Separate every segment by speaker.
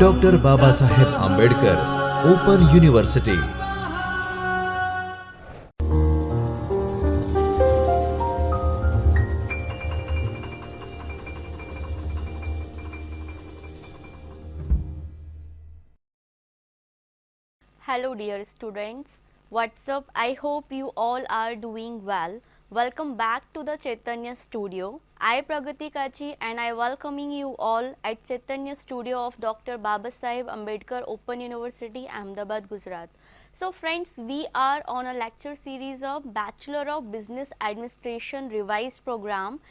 Speaker 1: Doctor Baba Saheb Ambedkar open university.
Speaker 2: Hello dear students, what's up? I hope you all are doing well. Welcome back to the Chaitanya Studio. I Pragati Kachi and I welcoming you all at Chaitanya Studio of Dr. Baba Saheb Ambedkar Open University, Ahmedabad, Gujarat. So friends, we are on a lecture series of Bachelor of Business Administration revised program,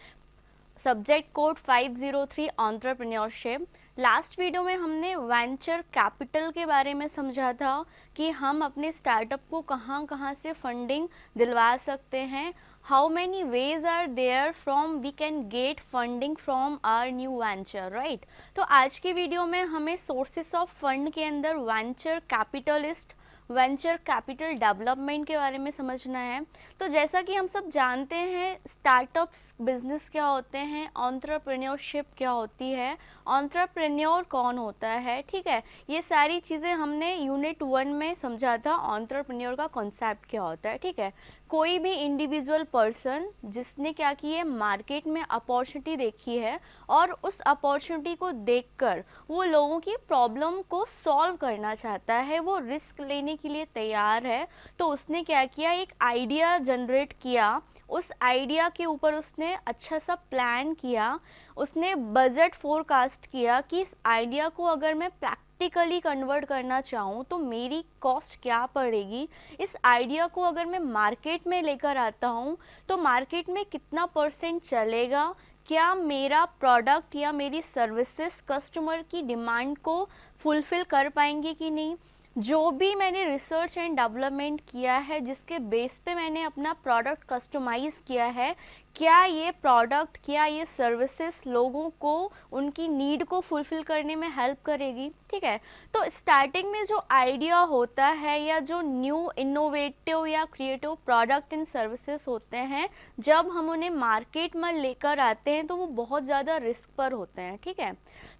Speaker 2: subject code 503 entrepreneurship. Last video में हमने venture capital के बारे में समझा था कि हम अपने स्टार्टअप को कहाँ कहाँ से फंडिंग दिलवा सकते हैं, how many ways are there from we can get funding from our new venture, right. तो आज की वीडियो में हमें सोर्सेस ऑफ फंड के अंदर venture capitalist, venture capital development के बारे में समझना है। तो जैसा कि हम सब जानते हैं, स्टार्टअप्स बिजनेस क्या होते हैं, एंटरप्रेन्योरशिप क्या होती है, एंटरप्रेन्योर कौन होता है, ठीक है। ये सारी चीज़ें हमने यूनिट 1 में समझा था, एंटरप्रेन्योर का कॉन्सेप्ट क्या होता है, ठीक है। कोई भी इंडिविजुअल पर्सन जिसने क्या की है, मार्केट में अपॉर्चुनिटी देखी है और उस अपॉर्चुनिटी को देखकर वो लोगों की प्रॉब्लम को सॉल्व करना चाहता है, वो रिस्क लेने के लिए तैयार है। तो उसने क्या किया, एक आइडिया जनरेट किया, उस आइडिया के ऊपर उसने अच्छा सा प्लान किया, उसने बजट फोरकास्ट किया कि इस आइडिया को अगर मैं प्रैक्टिकली कन्वर्ट करना चाहूँ तो मेरी कॉस्ट क्या पड़ेगी, इस आइडिया को अगर मैं मार्केट में लेकर आता हूँ तो मार्केट में कितना परसेंट चलेगा, क्या मेरा प्रोडक्ट या मेरी सर्विसेज कस्टमर की डिमांड को फुलफ़िल कर पाएंगे कि नहीं। जो भी मैंने रिसर्च एंड डेवलपमेंट किया है, जिसके बेस पे मैंने अपना प्रोडक्ट कस्टमाइज़ किया है, क्या ये प्रोडक्ट, क्या ये सर्विसेज लोगों को उनकी नीड को फुलफ़िल करने में हेल्प करेगी, ठीक है। तो स्टार्टिंग में जो आइडिया होता है या जो न्यू इनोवेटिव या क्रिएटिव प्रोडक्ट एंड सर्विसेज होते हैं, जब हम उन्हें मार्केट में लेकर आते हैं तो वो बहुत ज़्यादा रिस्क पर होते हैं, ठीक है।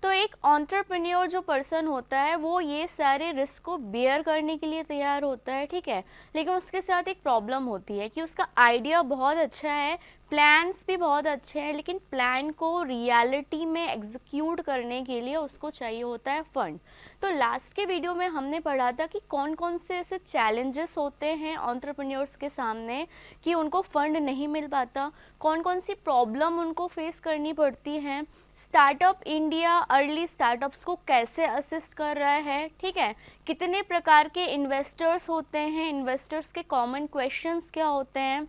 Speaker 2: तो एक एंटरप्रेन्योर जो पर्सन होता है वो ये सारे रिस्क को बेयर करने के लिए तैयार होता है, ठीक है। लेकिन उसके साथ एक प्रॉब्लम होती है कि उसका आइडिया बहुत अच्छा है, प्लान्स भी बहुत अच्छे हैं, लेकिन प्लान को रियलिटी में एग्जीक्यूट करने के लिए उसको चाहिए होता है फंड। तो लास्ट के वीडियो में हमने पढ़ा था कि कौन कौन से ऐसे चैलेंजेस होते हैं एंटरप्रेन्योर्स के सामने कि उनको फंड नहीं मिल पाता, कौन कौन सी प्रॉब्लम उनको फेस करनी पड़ती हैं, स्टार्टअप इंडिया अर्ली स्टार्टअप्स को कैसे असिस्ट कर रहा है, ठीक है। कितने प्रकार के इन्वेस्टर्स होते हैं, इन्वेस्टर्स के कॉमन क्वेश्चंस क्या होते हैं,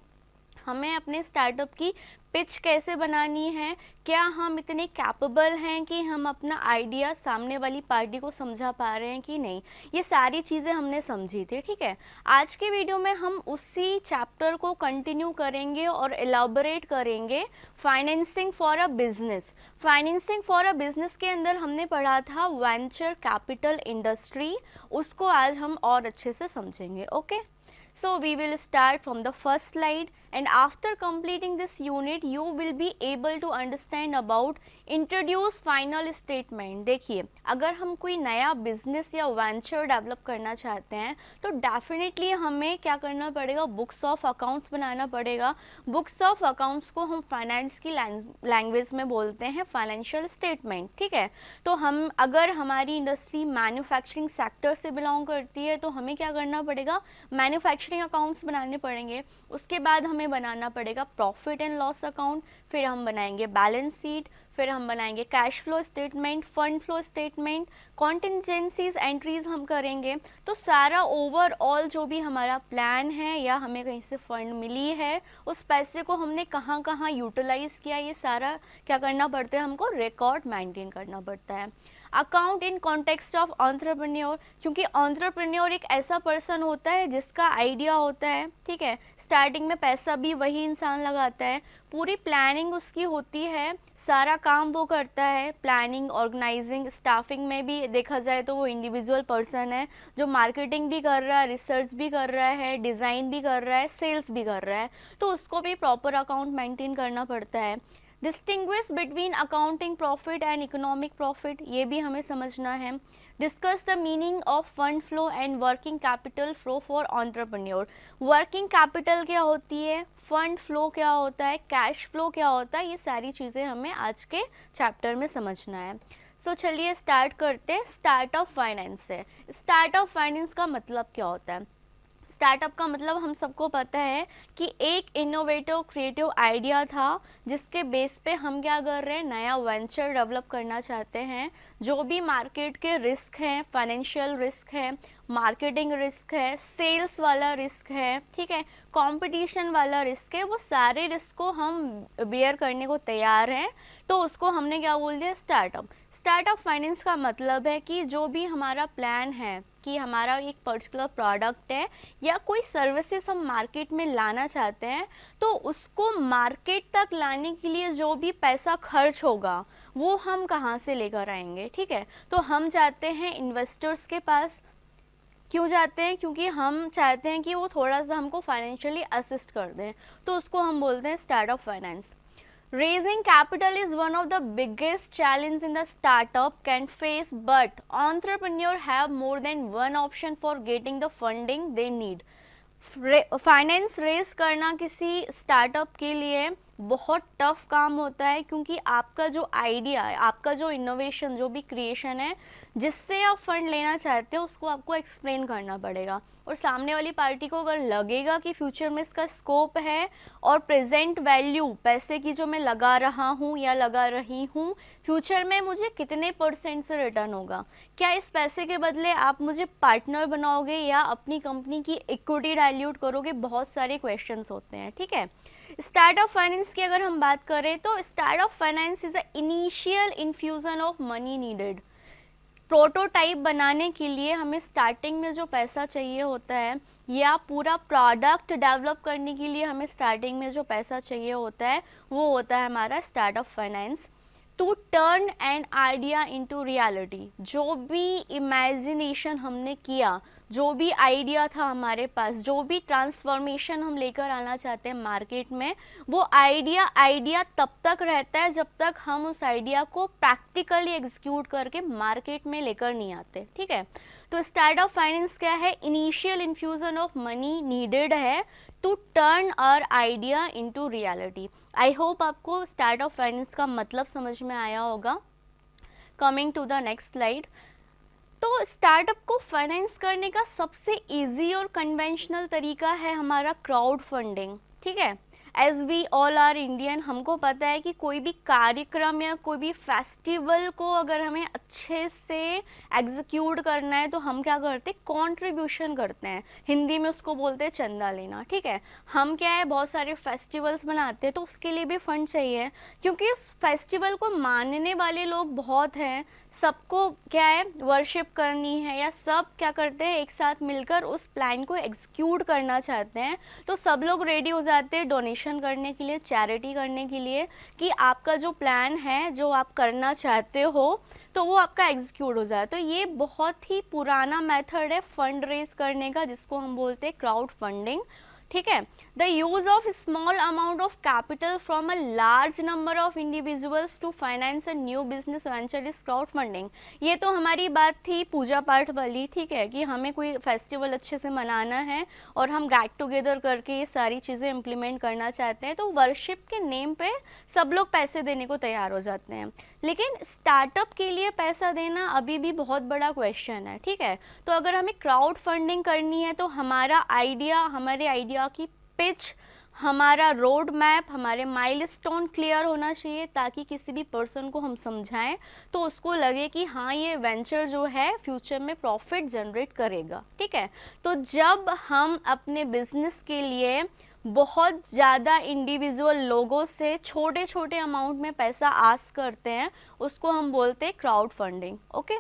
Speaker 2: हमें अपने स्टार्टअप की पिच कैसे बनानी है, क्या हम इतने कैपेबल हैं कि हम अपना आइडिया सामने वाली पार्टी को समझा पा रहे हैं कि नहीं, ये सारी चीज़ें हमने समझी थी, ठीक है। आज के वीडियो में हम उसी चैप्टर को कंटिन्यू करेंगे और एलाबोरेट करेंगे, financing for a business. Financing for a business के अंदर हमने पढ़ा था वेंचर कैपिटल इंडस्ट्री, उसको आज हम और अच्छे से समझेंगे, okay. So we will start from the first slide, and after completing this unit you will be able to understand about introduce final statement। देखिए, अगर हम कोई नया बिजनेस या वेंचर डेवलप करना चाहते हैं तो डेफिनेटली हमें क्या करना पड़ेगा, बुक्स ऑफ अकाउंट्स बनाना पड़ेगा। बुक्स ऑफ अकाउंट्स को हम फाइनेंस की लैंग्वेज में बोलते हैं फाइनेंशियल स्टेटमेंट, ठीक है। तो हम, अगर हमारी इंडस्ट्री मैन्युफैक्चरिंग सेक्टर से बिलोंग करती है तो हमें क्या करना पड़ेगा, मैन्युफैक्चरिंग अकाउंट्स बनाने पड़ेंगे। उसके बाद हमें बनाना पड़ेगा प्रॉफिट एंड लॉस अकाउंट, फिर हम बनाएंगे बैलेंस शीट, फिर हम बनाएंगे cash flow statement, fund flow statement, contingencies entries हम करेंगे। तो सारा ओवरऑल जो भी हमारा प्लान है या हमें कहीं से फंड मिली है, उस पैसे को हमने कहाँ कहाँ यूटिलाइज किया, ये सारा क्या करना पड़ता है, हमको रिकॉर्ड मेंटेन करना पड़ता है। Account in context of entrepreneur, क्योंकि एंटरप्रेन्योर एक ऐसा पर्सन होता है जिसका आइडिया होता है, ठीक है। स्टार्टिंग में पैसा भी वही इंसान लगाता है, पूरी प्लानिंग उसकी होती है, सारा काम वो करता है, प्लानिंग, ऑर्गेनाइजिंग, स्टाफिंग में भी देखा जाए तो वो इंडिविजुअल पर्सन है जो मार्केटिंग भी कर रहा है, रिसर्च भी कर रहा है, डिज़ाइन भी कर रहा है, सेल्स भी कर रहा है। तो उसको भी प्रॉपर अकाउंट मेंटेन करना पड़ता है। Distinguish between accounting profit and economic profit, ये भी हमें समझना है। Discuss the meaning of fund flow and working capital flow for entrepreneur. Working capital क्या होती है, फंड फ्लो क्या होता है, कैश फ्लो क्या होता है, ये सारी चीज़ें हमें आज के चैप्टर में समझना है। सो चलिए स्टार्ट करते हैं स्टार्ट ऑफ फाइनेंस से। स्टार्ट ऑफ फाइनेंस का मतलब क्या होता है? स्टार्टअप का मतलब हम सबको पता है कि एक इनोवेटिव क्रिएटिव आइडिया था जिसके बेस पे हम क्या कर रहे हैं, नया वेंचर डेवलप करना चाहते हैं। जो भी मार्केट के रिस्क हैं, फाइनेंशियल रिस्क है, मार्केटिंग रिस्क है, सेल्स वाला रिस्क है, ठीक है, कंपटीशन वाला रिस्क है, वो सारे रिस्क को हम बेयर करने को तैयार हैं, तो उसको हमने क्या बोल दिया, स्टार्टअप। स्टार्टअप फाइनेंस का मतलब है कि जो भी हमारा प्लान है कि हमारा एक पर्टिकुलर प्रोडक्ट है या कोई सर्विसेज हम मार्केट में लाना चाहते हैं, तो उसको मार्केट तक लाने के लिए जो भी पैसा खर्च होगा वो हम कहाँ से लेकर आएंगे, ठीक है। तो हम जाते हैं इन्वेस्टर्स के पास। क्यों जाते हैं? क्योंकि हम चाहते हैं कि वो थोड़ा सा हमको फाइनेंशियली असिस्ट कर दें, तो उसको हम बोलते हैं startup finance. Raising capital is one of the biggest challenge in the startup can face, but entrepreneur have more than one option for getting the funding they need. Finance raise करना किसी startup के लिए बहुत tough काम होता है, क्योंकि आपका जो आइडिया है, आपका जो इनोवेशन, जो भी क्रिएशन है, जिससे आप फंड लेना चाहते हो, उसको आपको एक्सप्लेन करना पड़ेगा। और सामने वाली पार्टी को अगर लगेगा कि फ्यूचर में इसका स्कोप है और प्रेजेंट वैल्यू पैसे की जो मैं लगा रहा हूँ या लगा रही हूँ, फ्यूचर में मुझे कितने % से रिटर्न होगा, क्या इस पैसे के बदले आप मुझे पार्टनर बनाओगे या अपनी कंपनी की इक्विटी डाइल्यूट करोगे, बहुत सारे क्वेश्चंस होते हैं, ठीक है। स्टार्टअप फाइनेंस की अगर हम बात करें तो startup finance is a initial infusion of money needed. Prototype बनाने के लिए हमें स्टार्टिंग में जो पैसा चाहिए होता है, या पूरा प्रोडक्ट डेवलप करने के लिए हमें स्टार्टिंग में जो पैसा चाहिए होता है, वो होता है हमारा startup finance. To turn an idea into reality, जो भी इमेजिनेशन हमने किया, जो भी आइडिया था हमारे पास, जो भी ट्रांसफॉर्मेशन हम लेकर आना चाहते हैं मार्केट में, वो आइडिया तब तक रहता है जब तक हम उस आइडिया को प्रैक्टिकली एग्जीक्यूट करके मार्केट में लेकर नहीं आते, ठीक है। तो स्टार्टअप फाइनेंस क्या है? Initial infusion of money needed है to turn our idea into reality. I hope आपको स्टार्टअप फाइनेंस का मतलब समझ में आया होगा। Coming to the next slide. तो स्टार्टअप को फाइनेंस करने का सबसे इजी और कन्वेंशनल तरीका है हमारा क्राउड फंडिंग, ठीक है। As we all are Indian, हमको पता है कि कोई भी कार्यक्रम या कोई भी फेस्टिवल को अगर हमें अच्छे से एग्जीक्यूट करना है तो हम क्या करते हैं, कंट्रीब्यूशन करते हैं। हिंदी में उसको बोलते हैं चंदा लेना, ठीक है। हम क्या है, बहुत सारे फेस्टिवल्स बनाते हैं तो उसके लिए भी फंड चाहिए, क्योंकि उस फेस्टिवल को मानने वाले लोग बहुत हैं, सबको क्या है, वर्शिप करनी है, या सब क्या करते हैं, एक साथ मिलकर उस प्लान को एग्जीक्यूट करना चाहते हैं। तो सब लोग रेडी हो जाते हैं डोनेशन करने के लिए, चैरिटी करने के लिए, कि आपका जो प्लान है, जो आप करना चाहते हो, तो वो आपका एग्जीक्यूट हो जाए। तो ये बहुत ही पुराना मेथड है फंड रेज करने का, जिसको हम बोलते हैं क्राउड फंडिंग, ठीक है। The use of small amount of capital from a large number of individuals to finance a new business venture is crowd funding. ये तो हमारी बात थी पूजा पाठ वाली, ठीक है, कि हमें कोई फेस्टिवल अच्छे से मनाना है और हम गेट टुगेदर करके ये सारी चीज़ें इम्प्लीमेंट करना चाहते हैं, तो वर्शिप के नेम पे सब लोग पैसे देने को तैयार हो जाते हैं। लेकिन स्टार्टअप के लिए पैसा देना अभी भी बहुत बड़ा क्वेश्चन है, ठीक है। तो अगर हमें क्राउड फंडिंग करनी है तो हमारे आइडिया की पिच, हमारा रोड मैप, हमारे माइलस्टोन क्लियर होना चाहिए, ताकि किसी भी पर्सन को हम समझाएं तो उसको लगे कि हाँ, ये वेंचर जो है फ्यूचर में प्रॉफिट जनरेट करेगा, ठीक है। तो जब हम अपने बिजनेस के लिए बहुत ज़्यादा इंडिविजुअल लोगों से छोटे छोटे अमाउंट में पैसा आस्क करते हैं, उसको हम बोलते हैं crowd funding, okay.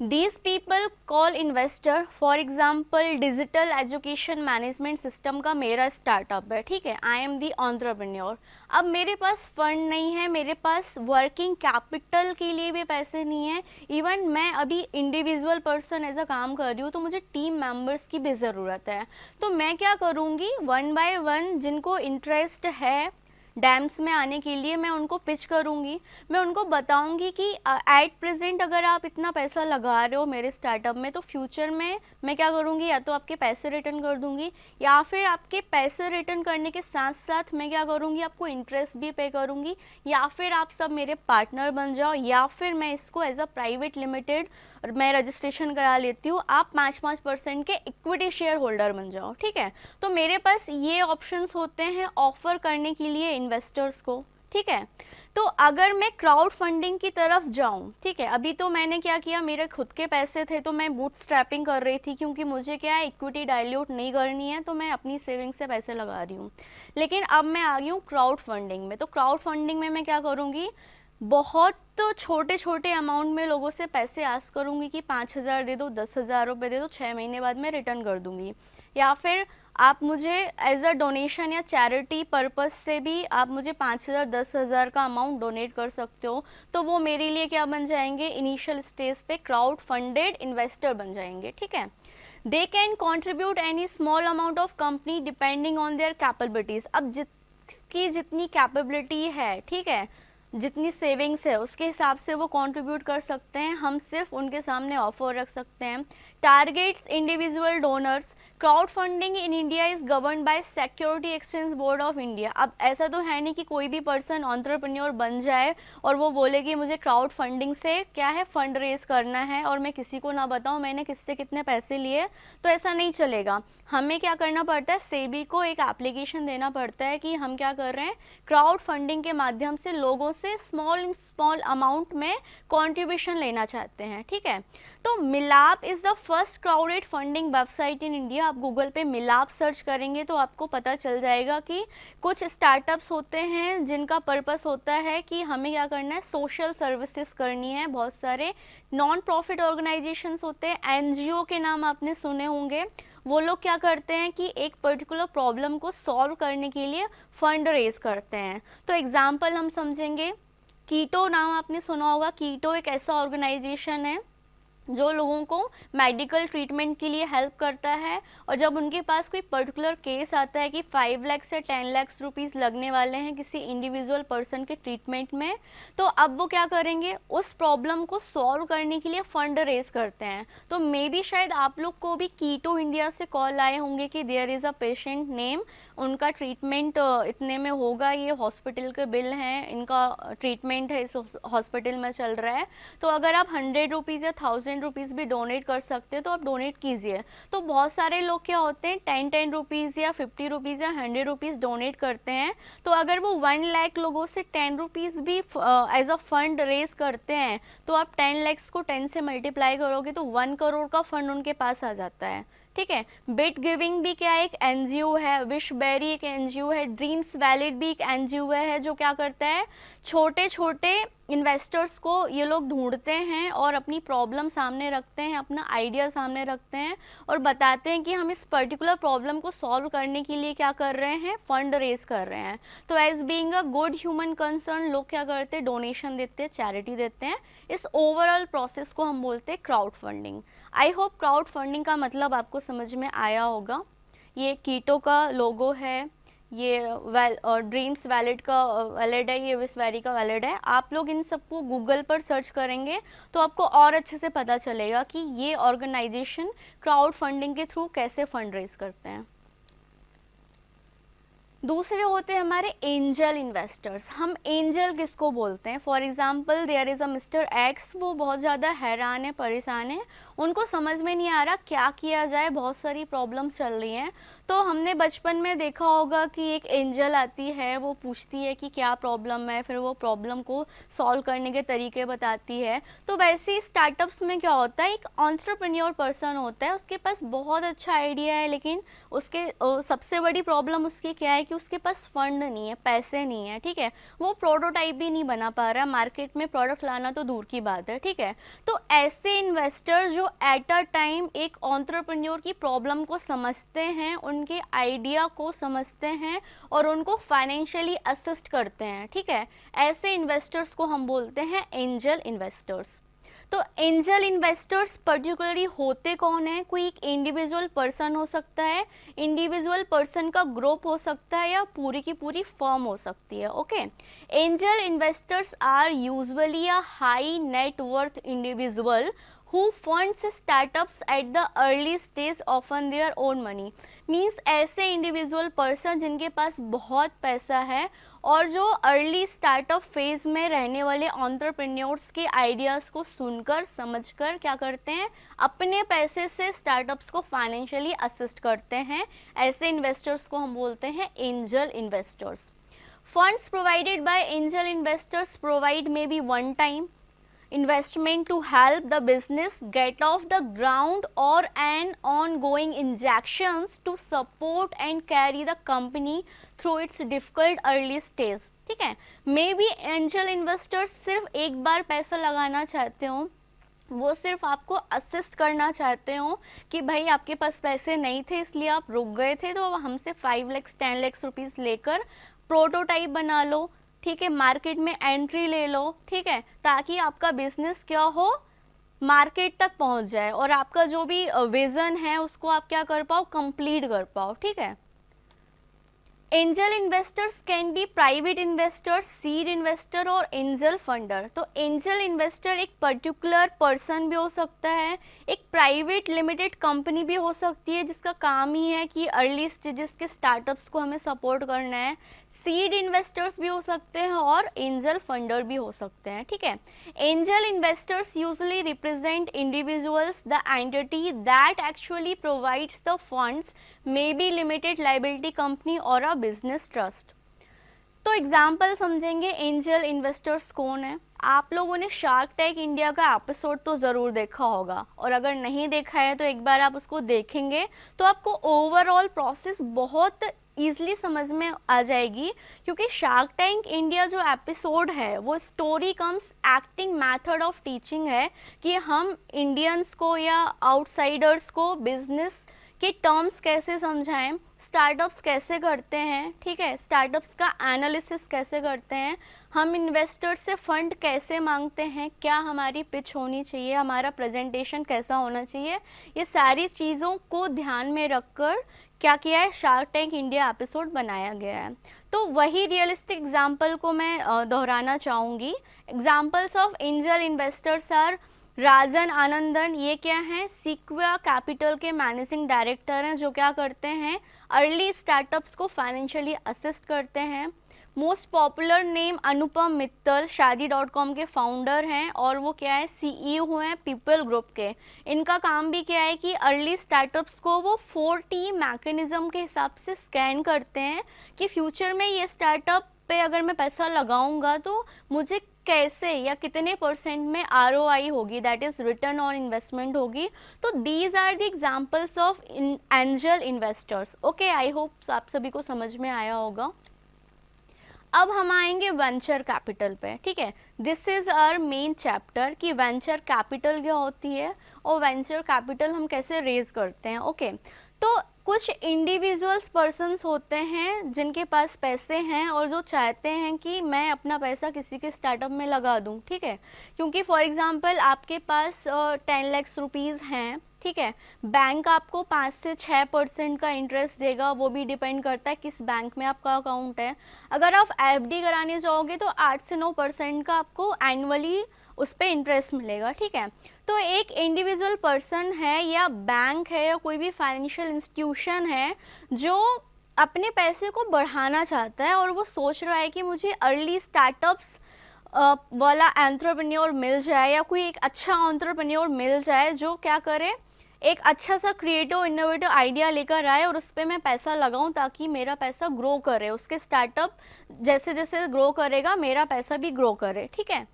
Speaker 2: These people call investor, for example digital education management system का मेरा स्टार्टअप है, ठीक है, आई एम दी एंटरप्रेन्योर। अब मेरे पास फंड नहीं है, मेरे पास वर्किंग कैपिटल के लिए भी पैसे नहीं है, इवन मैं अभी इंडिविजुअल पर्सन एज अ काम कर रही हूँ, तो मुझे टीम मेंबर्स की भी ज़रूरत है। तो मैं क्या करूँगी, वन बाय वन जिनको इंटरेस्ट है डैम्स में आने के लिए मैं उनको पिच करूँगी, मैं उनको बताऊँगी कि एट प्रेजेंट अगर आप इतना पैसा लगा रहे हो मेरे स्टार्टअप में, तो फ्यूचर में मैं क्या करूँगी, या तो आपके पैसे रिटर्न कर दूँगी, या फिर आपके पैसे रिटर्न करने के साथ साथ मैं क्या करूँगी, आपको इंटरेस्ट भी पे करूँगी, या फिर आप सब मेरे पार्टनर बन जाओ, या फिर मैं इसको एज अ प्राइवेट लिमिटेड मैं रजिस्ट्रेशन करा लेती हूँ, आप 5% के इक्विटी शेयर होल्डर बन जाओ, ठीक है। तो मेरे पास ये ऑप्शंस होते हैं ऑफर करने के लिए इन्वेस्टर्स को, ठीक है। तो अगर मैं क्राउड फंडिंग की तरफ जाऊं, ठीक है, अभी तो मैंने क्या किया, मेरे खुद के पैसे थे तो मैं बूट स्ट्रैपिंग कर रही थी, क्योंकि मुझे क्या है, इक्विटी डाइल्यूट नहीं करनी है, तो मैं अपनी सेविंग से पैसे लगा रही हूँ। लेकिन अब मैं आ गई हूँ क्राउड फंडिंग में। तो क्राउड फंडिंग में मैं क्या करूँगी, बहुत छोटे छोटे अमाउंट में लोगों से पैसे आस्क करूँगी कि 5,000 दे दो, 10,000 रुपये दे दो, 6 महीने बाद मैं रिटर्न कर दूँगी। या फिर आप मुझे एज अ डोनेशन या चैरिटी पर्पस से भी आप मुझे 5,000 10,000 का अमाउंट डोनेट कर सकते हो। तो वो मेरे लिए क्या बन जाएंगे, इनिशियल स्टेज पे क्राउड फंडेड इन्वेस्टर बन जाएंगे, ठीक है। They can contribute any small amount of company depending on their capabilities. अब जिसकी जितनी कैपेबिलिटी है, ठीक है, जितनी सेविंग्स है उसके हिसाब से वो कंट्रीब्यूट कर सकते हैं, हम सिर्फ उनके सामने ऑफर रख सकते हैं। Targets individual donors. Crowd funding in India is govern by security exchange board of India. अब ऐसा तो है नहीं कि कोई भी पर्सन एंटरप्रेन्योर बन जाए और वो बोले कि मुझे क्राउड फंडिंग से क्या है, फंड रेज करना है और मैं किसी को ना बताऊं मैंने किससे कितने पैसे लिए, तो ऐसा नहीं चलेगा। हमें क्या करना पड़ता है, सेबी को एक एप्लीकेशन देना पड़ता है कि हम क्या कर रहे हैं, क्राउड फंडिंग के माध्यम से लोगों से स्मॉल अमाउंट में कंट्रीब्यूशन लेना चाहते हैं, ठीक है। तो मिलाप is the first crowded funding website in India. आप गूगल पे मिलाप सर्च करेंगे तो आपको पता चल जाएगा कि कुछ स्टार्टअप्स होते हैं जिनका पर्पस होता है कि हमें क्या करना है, सोशल सर्विसेज करनी है। बहुत सारे नॉन प्रॉफिट ऑर्गेनाइजेशंस होते हैं, एनजीओ के नाम आपने सुने होंगे। वो लोग क्या करते हैं कि एक पर्टिकुलर प्रॉब्लम को सॉल्व करने के लिए फंड रेज करते हैं। तो एग्जाम्पल हम समझेंगे, कीटो नाम आपने सुना होगा। कीटो एक ऐसा ऑर्गेनाइजेशन है जो लोगों को मेडिकल ट्रीटमेंट के लिए हेल्प करता है, और जब उनके पास कोई पर्टिकुलर केस आता है कि 5 लाख से 10 लाख रुपीज़ लगने वाले हैं किसी इंडिविजुअल पर्सन के ट्रीटमेंट में, तो अब वो क्या करेंगे, उस प्रॉब्लम को सॉल्व करने के लिए फंड रेज करते हैं। तो मे बी शायद आप लोग को भी कीटो इंडिया से कॉल आए होंगे कि there is a patient name, उनका ट्रीटमेंट इतने में होगा, ये हॉस्पिटल के बिल हैं, इनका ट्रीटमेंट है इस हॉस्पिटल में चल रहा है, तो अगर आप 100 रुपीज़ या 1000 रुपीज़ भी डोनेट कर सकते हैं तो आप डोनेट कीजिए। तो बहुत सारे लोग क्या होते हैं, 10 रुपीज़ या 50 रुपीज़ या 100 रुपीज़ डोनेट करते हैं। तो अगर वो 1 लाख लोगों से 10 रुपीज़ भी एज अ फंड रेज करते हैं, तो आप 10 लैक्स को 10 से मल्टीप्लाई करोगे तो 1 करोड़ का फंड उनके पास आ जाता है, ठीक है। बिट गिविंग भी क्या एक एनजीओ है, विशबेरी एक एनजीओ है, ड्रीम्स वैलिड भी एक एनजीओ है, जो क्या करता है, छोटे छोटे इन्वेस्टर्स को ये लोग ढूंढते हैं और अपनी प्रॉब्लम सामने रखते हैं, अपना आइडिया सामने रखते हैं और बताते हैं कि हम इस पर्टिकुलर प्रॉब्लम को सॉल्व करने के लिए क्या कर रहे हैं, फंड रेज कर रहे हैं। तो as being a good human concern लोग क्या करते हैं, डोनेशन देते हैं, चैरिटी देते हैं। इस ओवरऑल प्रोसेस को हम बोलते हैं crowd funding. I hope crowd funding का मतलब आपको समझ में आया होगा। ये कीटो का लोगो है, ये ड्रीम्स वैलिड का वैलिड है, ये विशबेरी का वैलिड है। आप लोग इन सबको गूगल पर सर्च करेंगे तो आपको और अच्छे से पता चलेगा कि ये ऑर्गेनाइजेशन क्राउड फंडिंग के थ्रू कैसे फंड रेज करते हैं। दूसरे होते हैं हमारे एंजल इन्वेस्टर्स। हम एंजल किसको बोलते हैं, for example there is a mister X, वो बहुत ज़्यादा हैरान है, परेशान है, उनको समझ में नहीं आ रहा क्या किया जाए, बहुत सारी प्रॉब्लम्स चल रही हैं। तो हमने बचपन में देखा होगा कि एक एंजल आती है, वो पूछती है कि क्या प्रॉब्लम है, फिर वो प्रॉब्लम को सॉल्व करने के तरीके बताती है। तो वैसे ही स्टार्टअप्स में क्या होता है, एक एंटरप्रेन्योर पर्सन होता है, उसके पास बहुत अच्छा आइडिया है, लेकिन उसके सबसे बड़ी प्रॉब्लम उसकी क्या है कि उसके पास फंड नहीं है, पैसे नहीं है, ठीक है। वो प्रोटोटाइप भी नहीं बना पा रहा, मार्केट में प्रोडक्ट लाना तो दूर की बात है, ठीक है। तो ऐसे इन्वेस्टर जो एट अ टाइम एक एंटरप्रेन्योर की प्रॉब्लम को समझते हैं, उनके आइडिया को समझते हैं और उनको फाइनेंशियली असिस्ट करते हैं, ठीक है, ऐसे इन्वेस्टर्स को हम बोलते हैं एंजल इन्वेस्टर्स। तो एंजल इन्वेस्टर्स पर्टिकुलरली होते कौन है? कोई एक इंडिविजुअल पर्सन हो सकता है, इंडिविजुअल पर्सन का ग्रुप हो सकता है, या पूरी की पूरी फर्म हो सकती है। Okay, angel investors are usually a high net worth individual who funds startups at the early stage often their own money। Means ऐसे इंडिविजुअल पर्सन जिनके पास बहुत पैसा है और जो अर्ली स्टार्टअप फेज में रहने वाले एंटरप्रेन्योर्स के आइडियाज़ को सुनकर समझकर क्या करते हैं, अपने पैसे से स्टार्टअप्स को फाइनेंशियली असिस्ट करते हैं। ऐसे इन्वेस्टर्स को हम बोलते हैं angel investors. Funds provided by Angel investors provide may be one time investment to help the business get off the ground or an ongoing injections to support and carry the company through its difficult early stage। ठीक है, may be angel investors सिर्फ एक बार पैसा लगाना चाहते हो, वो सिर्फ आपको असिस्ट करना चाहते हो कि भाई आपके पास पैसे नहीं थे इसलिए आप रुक गए थे, तो हमसे 5 लाख 10 लाख रुपीज़ लेकर प्रोटोटाइप बना लो, ठीक है, मार्केट में एंट्री ले लो, ठीक है, ताकि आपका बिजनेस क्या हो, मार्केट तक पहुंच जाए और आपका जो भी विजन है उसको आप क्या कर पाओ, कंप्लीट कर पाओ। ठीक है, angel investors can be private investors, seed investor और एंजल फंडर। तो एंजल इन्वेस्टर एक पर्टिकुलर पर्सन भी हो सकता है, एक प्राइवेट लिमिटेड कंपनी भी हो सकती है जिसका काम ही है कि अर्ली स्टेजेस के स्टार्टअप्स को हमें सपोर्ट करना है, सीड इन्वेस्टर्स भी हो सकते हैं और एंजल फंडर भी हो सकते हैं। ठीक है, angel investors usually represent individuals, the entity that actually provides the funds may be limited liability company और अ बिजनेस ट्रस्ट। तो एग्जाम्पल समझेंगे एंजल इन्वेस्टर्स कौन है। आप लोगों ने शार्क टैंक इंडिया का एपिसोड तो ज़रूर देखा होगा, और अगर नहीं देखा है तो एक बार आप उसको देखेंगे तो आपको ओवरऑल प्रोसेस बहुत ईजिली समझ में आ जाएगी, क्योंकि शार्क टैंक इंडिया जो एपिसोड है वो story comes acting method of teaching है कि हम इंडियंस को या आउटसाइडर्स को बिजनेस के टर्म्स कैसे समझाएं, स्टार्टअप्स कैसे करते हैं, ठीक है, स्टार्टअप्स का एनालिसिस कैसे करते हैं, हम इन्वेस्टर्स से फंड कैसे मांगते हैं, क्या हमारी पिच होनी चाहिए, हमारा प्रेजेंटेशन कैसा होना चाहिए, ये सारी चीज़ों को ध्यान में रखकर क्या किया है, शार्क टैंक इंडिया एपिसोड बनाया गया है। तो वही रियलिस्टिक एग्जाम्पल को मैं दोहराना चाहूँगी। Examples of angel investors are Rajan Anandan, ये क्या हैं, सीक्विया कैपिटल के मैनेजिंग डायरेक्टर हैं जो क्या करते हैं, अर्ली स्टार्टअप्स को फाइनेंशियली असिस्ट करते हैं। Most popular name Anupam Mittal शादी.com के फाउंडर हैं और वो क्या है, सीईओ हुए हैं पीपल ग्रुप के। इनका काम भी क्या है कि अर्ली स्टार्टअप्स को वो 4T मैकेनिज्म के हिसाब से स्कैन करते हैं कि फ्यूचर में ये स्टार्टअप पे अगर मैं पैसा लगाऊंगा तो मुझे कैसे या कितने % में ROI होगी, that is return on investment होगी। तो these are the examples of angel investors. Okay, I hope आप सभी को समझ में आया होगा। अब हम आएंगे वेंचर कैपिटल पे। ठीक है, this is our main chapter कि वेंचर कैपिटल क्या होती है और वेंचर कैपिटल हम कैसे रेज करते हैं। ओके, तो कुछ इंडिविजुअल्स पर्सन्स होते हैं जिनके पास पैसे हैं और जो चाहते हैं कि मैं अपना पैसा किसी के स्टार्टअप में लगा दूं। ठीक है, क्योंकि फॉर एग्जांपल आपके पास 10 लाख रुपीज़ हैं, ठीक है, बैंक आपको 5 से 6% का इंटरेस्ट देगा, वो भी डिपेंड करता है किस बैंक में आपका अकाउंट है। अगर आप FD कराने जाओगे तो 8 से 9% का आपको एनुअली उस पर इंटरेस्ट मिलेगा। ठीक है, तो एक इंडिविजुअल पर्सन है या बैंक है या कोई भी फाइनेंशियल इंस्टीट्यूशन है जो अपने पैसे को बढ़ाना चाहता है और वो सोच रहा है कि मुझे अर्ली स्टार्टअप्स वाला एंटरप्रेन्योर मिल जाए या कोई एक अच्छा एंटरप्रेन्योर मिल जाए जो क्या करे, एक अच्छा सा क्रिएटिव इनोवेटिव आइडिया लेकर आए और उस पर मैं पैसा लगाऊं ताकि मेरा पैसा ग्रो करे, उसके स्टार्टअप जैसे जैसे ग्रो करेगा मेरा पैसा भी ग्रो करे। ठीक है,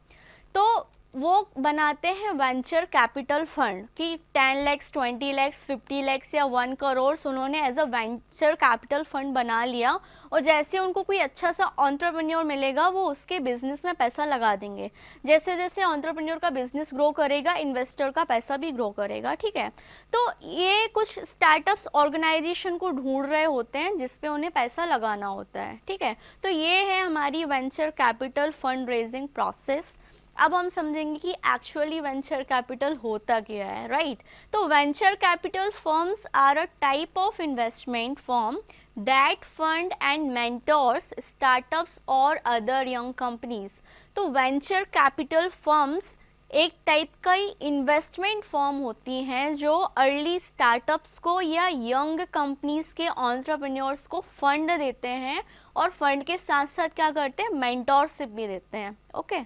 Speaker 2: तो वो बनाते हैं वेंचर कैपिटल फंड कि 10 लाख 20 लाख 50 लाख या 1 करोड़ उन्होंने as a venture capital fund बना लिया और जैसे उनको कोई अच्छा सा एंटरप्रेन्योर मिलेगा वो उसके बिजनेस में पैसा लगा देंगे। जैसे जैसे एंटरप्रेन्योर का बिजनेस ग्रो करेगा इन्वेस्टर का पैसा भी ग्रो करेगा। ठीक है, तो ये कुछ स्टार्टअप्स ऑर्गेनाइजेशन को ढूंढ रहे होते हैं जिसपे उन्हें पैसा लगाना होता है। ठीक है, तो ये है हमारी venture capital fund raising process. अब हम समझेंगे कि एक्चुअली वेंचर कैपिटल होता क्या है, राइट। तो venture capital firms are a type of investment firm that fund and mentors startups और अदर यंग कंपनीज। तो वेंचर कैपिटल फर्म्स एक टाइप का ही इन्वेस्टमेंट फर्म होती हैं जो अर्ली स्टार्टअप्स को या यंग कंपनीज के एंटरप्रेन्योर्स को फंड देते हैं और फंड के साथ साथ क्या करते हैं, मेंटोरशिप भी देते हैं। Okay,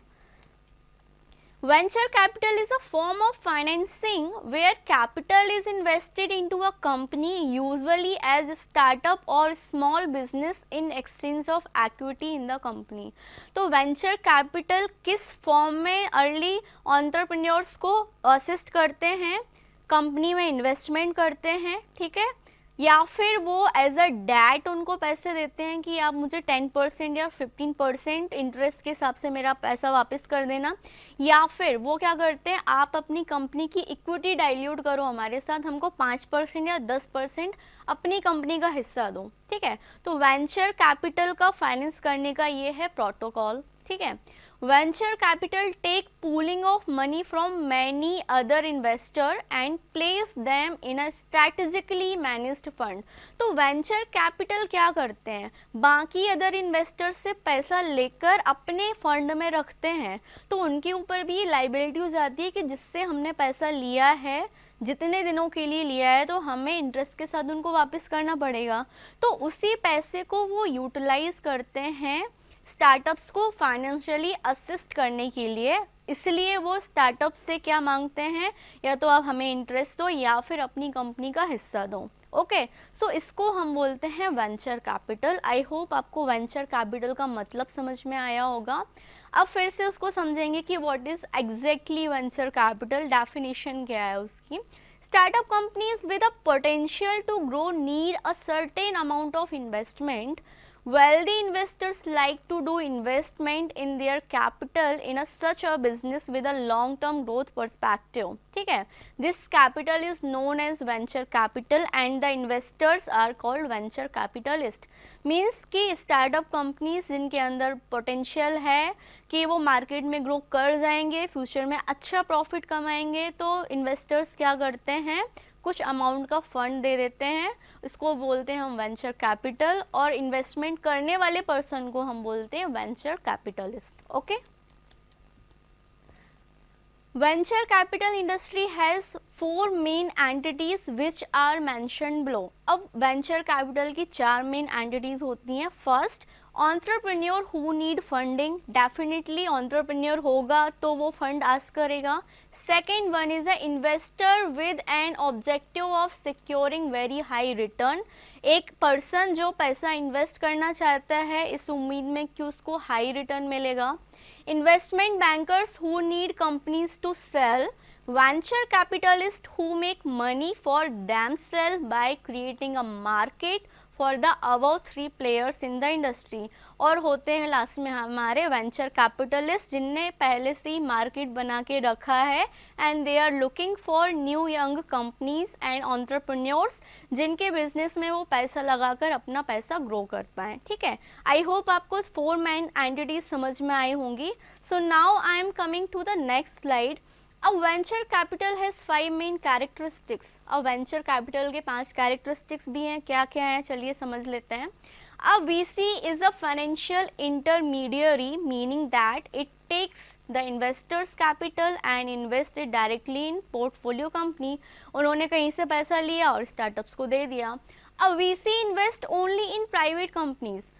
Speaker 2: venture capital is a form of financing where capital is invested into a company, usually as a startup or small business in exchange of equity in the company। तो venture capital किस form में early entrepreneurs को assist करते हैं, company में investment करते हैं, ठीक है, या फिर वो एज अ डेट उनको पैसे देते हैं कि आप मुझे 10% या 15% इंटरेस्ट के हिसाब से मेरा पैसा वापस कर देना, या फिर वो क्या करते हैं, आप अपनी कंपनी की इक्विटी डाइल्यूट करो हमारे साथ, हमको 5% या 10% अपनी कंपनी का हिस्सा दो, ठीक है। तो वेंचर कैपिटल का फाइनेंस करने का ये है प्रोटोकॉल, ठीक है। Venture capital take pooling of money from many other investor and place them in a strategically managed fund। तो venture capital क्या करते हैं, बाकी अदर इन्वेस्टर से पैसा लेकर अपने फंड में रखते हैं, तो उनके ऊपर भी लाइबिलिटी हो जाती है कि जिससे हमने पैसा लिया है, जितने दिनों के लिए लिया है, तो हमें इंटरेस्ट के साथ उनको वापस करना पड़ेगा। तो उसी पैसे को वो यूटिलाइज करते हैं स्टार्टअप्स को फाइनेंशियली असिस्ट करने के लिए, इसलिए वो स्टार्टअप से क्या मांगते हैं, या तो आप हमें इंटरेस्ट दो या फिर अपनी कंपनी का हिस्सा दो। ओके, सो इसको हम बोलते हैं वेंचर कैपिटल। आई होप आपको वेंचर कैपिटल का मतलब समझ में आया होगा। अब फिर से उसको समझेंगे कि what is exactly venture capital, definition क्या है उसकी। Startup companies with a potential to grow need a certain amount of investment. Wealthy investors like to do investment in their capital in a such a business with a long-term growth perspective, ठीक है। This capital is known as venture capital and the investors are called venture capitalist। Means कि startup companies जिनके अंदर potential है कि वो market में grow कर जाएंगे, फ्यूचर में अच्छा प्रॉफिट कमाएंगे, तो इन्वेस्टर्स क्या करते हैं, कुछ अमाउंट का फंड दे देते हैं, इसको बोलते हैं हम वेंचर कैपिटल, और इन्वेस्टमेंट करने वाले पर्सन को हम बोलते हैं venture capitalist. Okay, venture capital industry has 4 main entities which are mentioned below। अब venture capital की 4 main entities होती हैं। First, entrepreneur who need funding, definitely entrepreneur होगा तो वो फंड आस्क करेगा। Second one is a investor with an objective of securing very high return, एक person जो पैसा इन्वेस्ट करना चाहता है इस उम्मीद में कि उसको हाई रिटर्न मिलेगा। Investment bankers who need companies to sell, venture capitalists who make money for themselves by creating a market for the above 3 players in the industry। और होते हैं लास्ट में हमारे वेंचर कैपिटलिस्ट जिनने पहले से ही मार्केट बना के रखा है, and they are looking for new young companies and entrepreneurs जिनके बिजनेस में वो पैसा लगाकर अपना पैसा ग्रो कर पाएँ, ठीक है। आई होप आपको 4 मेन एंटिटीज समझ में आई होंगी। So now I am coming to the next slide. अब venture capital has 5 main characteristics. अब वेंचर कैपिटल के 5 कैरेक्टरिस्टिक्स भी हैं, क्या क्या हैं चलिए समझ लेते हैं। A VC is a financial intermediary, meaning that it takes the investor's capital and invests it directly in portfolio company। उन्होंने कहीं से पैसा लिया और स्टार्टअप्स को दे दिया। A VC invest only in private companies।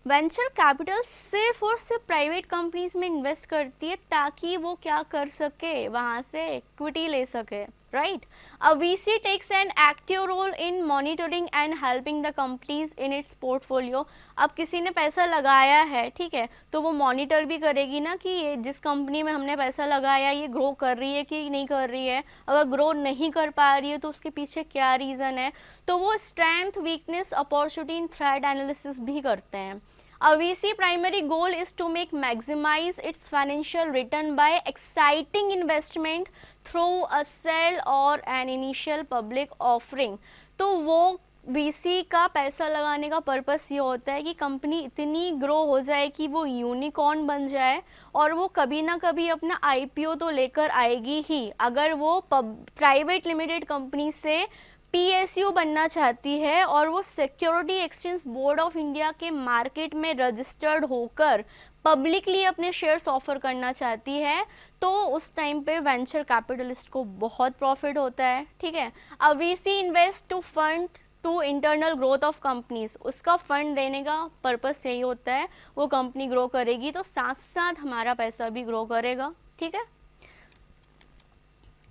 Speaker 2: Venture capital सिर्फ और सिर्फ प्राइवेट कंपनीज में इन्वेस्ट करती है ताकि वो क्या कर सके, वहाँ से इक्विटी ले सके, right. A VC takes an active role in monitoring and helping the companies in its portfolio. अब किसी ने पैसा लगाया है, ठीक है, तो वो मॉनिटर भी करेगी ना कि ये जिस कंपनी में हमने पैसा लगाया ये ग्रो कर रही है कि नहीं कर रही है। अगर ग्रो नहीं कर पा रही है तो उसके पीछे क्या रीज़न है, तो वो strength, weakness, opportunity in threat analysis भी करते हैं। A VC primary goal is to maximize its financial return by exciting investment through a sale or an initial public offering। तो वो वीसी का पैसा लगाने का पर्पस ये होता है कि कंपनी इतनी ग्रो हो जाए कि वो यूनिकॉर्न बन जाए और वो कभी ना कभी अपना आईपीओ तो लेकर आएगी ही। अगर वो प्राइवेट लिमिटेड कंपनी से पीएसयू बनना चाहती है और वो security exchange board of India के मार्केट में रजिस्टर्ड होकर पब्लिकली अपने शेयर्स ऑफर करना चाहती है, तो उस टाइम पे वेंचर कैपिटलिस्ट को बहुत प्रॉफिट होता है। ठीक है, अब VC invest to fund to internal growth of companies, उसका फंड देने का पर्पस यही होता है, वो कंपनी ग्रो करेगी तो साथ साथ हमारा पैसा भी ग्रो करेगा। ठीक है,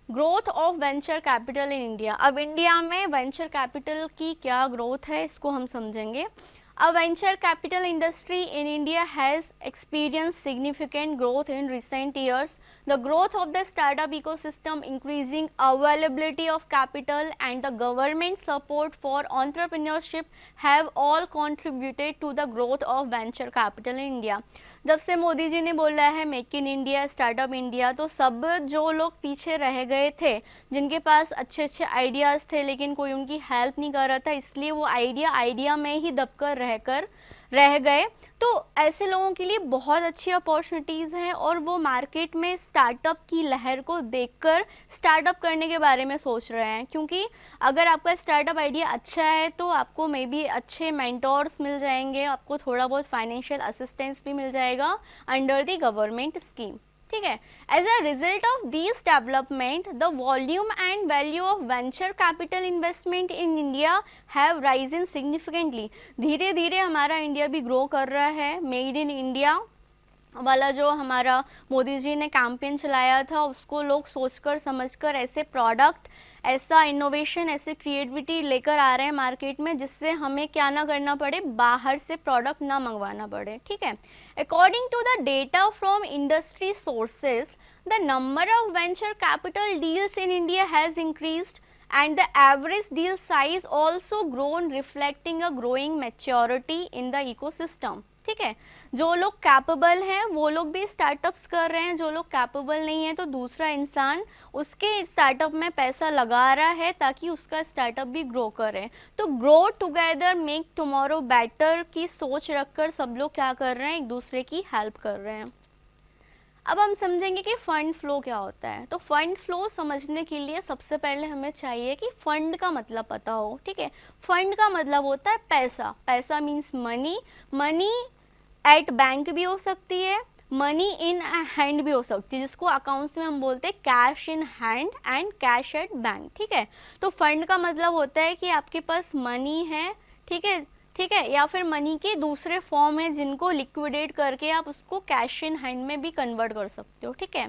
Speaker 2: growth of venture capital in India. अब इंडिया में वेंचर कैपिटल की क्या ग्रोथ है इसको हम समझेंगे। A venture capital industry in India has experienced significant growth in recent years. The growth of the startup ecosystem, increasing availability of capital and the government support for entrepreneurship have all contributed to the growth of venture capital in India. जब से मोदी जी ने बोला है make in India, startup India, तो सब जो लोग पीछे रह गए थे, जिनके पास अच्छे अच्छे आइडियाज़ थे लेकिन कोई उनकी हेल्प नहीं कर रहा था, इसलिए वो आइडिया में ही दबकर रह गए, तो ऐसे लोगों के लिए बहुत अच्छी अपॉर्चुनिटीज़ हैं और वो मार्केट में स्टार्टअप की लहर को देखकर स्टार्टअप करने के बारे में सोच रहे हैं। क्योंकि अगर आपका स्टार्टअप आइडिया अच्छा है तो आपको मे बी अच्छे मेंटोर्स मिल जाएंगे, आपको थोड़ा बहुत फाइनेंशियल असिस्टेंस भी मिल जाएगा अंडर द गवर्नमेंट स्कीम। ठीक है, as a result of this development the volume and value of venture capital investment in India have risen significantly. धीरे धीरे हमारा इंडिया भी ग्रो कर रहा है। मेड इन इंडिया वाला जो हमारा मोदी जी ने कैंपेन चलाया था, उसको लोग सोचकर समझकर ऐसे प्रोडक्ट, ऐसा इनोवेशन, ऐसे क्रिएटिविटी लेकर आ रहे हैं मार्केट में, जिससे हमें क्या ना करना पड़े, बाहर से प्रोडक्ट ना मंगवाना पड़े। ठीक है, according to the data from industry sources, the number of venture capital deals in India has increased and the average deal size also grown, reflecting a growing maturity in the ecosystem. ठीक है, जो लोग capable हैं वो लोग भी startups कर रहे हैं, जो लोग कैपेबल नहीं है तो दूसरा इंसान उसके स्टार्टअप में पैसा लगा रहा है ताकि उसका स्टार्टअप भी ग्रो करे। तो grow together make tomorrow better की सोच रखकर सब लोग क्या कर रहे हैं, एक दूसरे की हेल्प कर रहे हैं। अब हम समझेंगे कि फंड फ्लो क्या होता है। तो फंड फ्लो समझने के लिए सबसे पहले हमें चाहिए कि फंड का मतलब पता हो। ठीक है, फंड का मतलब होता है पैसा। पैसा means money. Money at bank भी हो सकती है, मनी इन हैंड भी हो सकती है, जिसको अकाउंट्स में हम बोलते हैं cash in hand and cash at bank. ठीक है, तो फंड का मतलब होता है कि आपके पास मनी है, ठीक है, या फिर मनी के दूसरे फॉर्म है जिनको लिक्विडेट करके आप उसको कैश इन हैंड में भी कन्वर्ट कर सकते हो। ठीक है,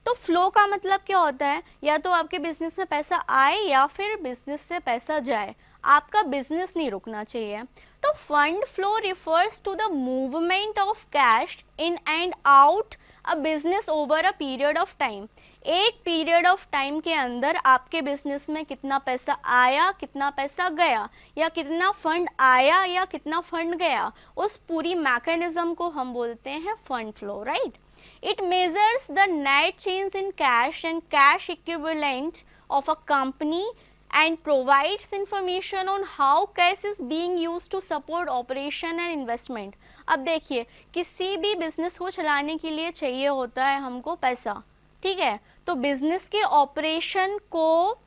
Speaker 2: तो फ्लो का मतलब क्या होता है, या तो आपके बिजनेस में पैसा आए या फिर बिजनेस से पैसा जाए, आपका बिजनेस नहीं रुकना चाहिए। तो fund flow refers to the movement of cash in and out a business over a period of time. एक पीरियड ऑफ टाइम के अंदर आपके बिजनेस में कितना पैसा आया, कितना पैसा गया, या कितना फंड आया या कितना फंड गया, उस पूरी मैकेनिज्म को हम बोलते हैं fund flow. Right, it measures the net change in cash and cash equivalent of a company and provides information on how cash is being used to support operation and investment. अब देखिए, किसी भी business को चलाने के लिए चाहिए होता है हमको पैसा। ठीक है, तो बिजनेस के ऑपरेशन को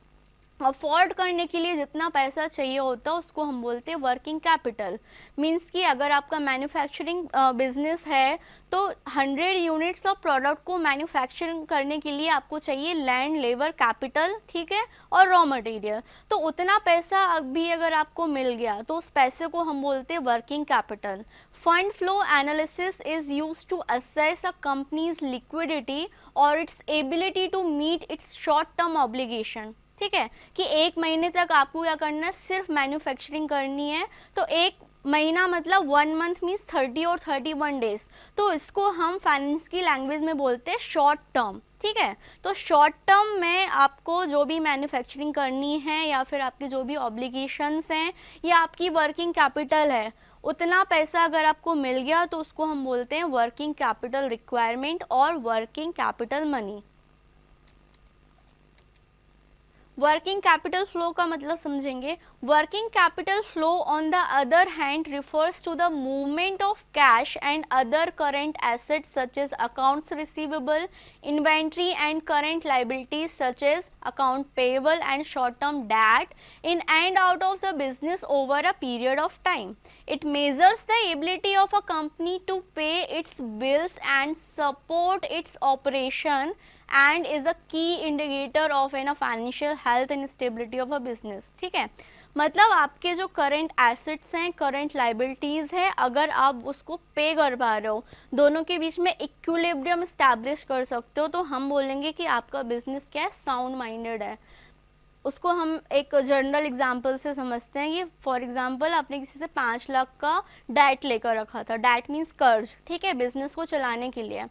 Speaker 2: अफोर्ड करने के लिए जितना पैसा चाहिए होता है उसको हम बोलते हैं वर्किंग कैपिटल। मीन्स कि अगर आपका मैन्युफैक्चरिंग बिजनेस है तो 100 यूनिट्स ऑफ प्रोडक्ट को मैन्युफैक्चरिंग करने के लिए आपको चाहिए लैंड, लेबर, कैपिटल, ठीक है, और रॉ मटेरियल। तो उतना पैसा अभी अगर आपको मिल गया तो उस पैसे को हम बोलते हैं working capital. Fund flow analysis is used to assess a company's liquidity और its ability to meet its short term obligation. ठीक है, कि एक महीने तक आपको क्या करना है, सिर्फ मैन्युफैक्चरिंग करनी है। तो एक महीना मतलब 1 मंथ मीन्स 30 और 31 डेज, तो इसको हम फाइनेंस की लैंग्वेज में बोलते हैं शॉर्ट टर्म। ठीक है, तो शॉर्ट टर्म में आपको जो भी मैन्युफैक्चरिंग करनी है या फिर आपके जो भी ऑब्लिगेशंस हैं या आपकी वर्किंग कैपिटल है, उतना पैसा अगर आपको मिल गया तो उसको हम बोलते हैं वर्किंग कैपिटल रिक्वायरमेंट और working capital money. Working capital flow का मतलब समझेंगे। Working capital flow on the other hand refers to the movement of cash and other current assets such as accounts receivable, inventory and current liabilities such as account payable and short term debt in and out of the business over a period of time. It measures the ability of a company to pay its bills and support its operation and is a key indicator of a financial health and stability of a business. ठीक है, मतलब आपके जो current assets हैं, current liabilities है, अगर आप उसको पे कर पा रहे हो, दोनों के बीच में इक्विलिब्रियम स्टैब्लिश कर सकते हो, तो हम बोलेंगे कि आपका बिजनेस क्या है, साउंड माइंडेड है। उसको हम एक जनरल एग्जांपल से समझते हैं। ये फॉर एग्जांपल आपने किसी से 5 लाख का डेट लेकर रखा था, डेट मीन्स कर्ज, ठीक है, बिजनेस को चलाने के लिए,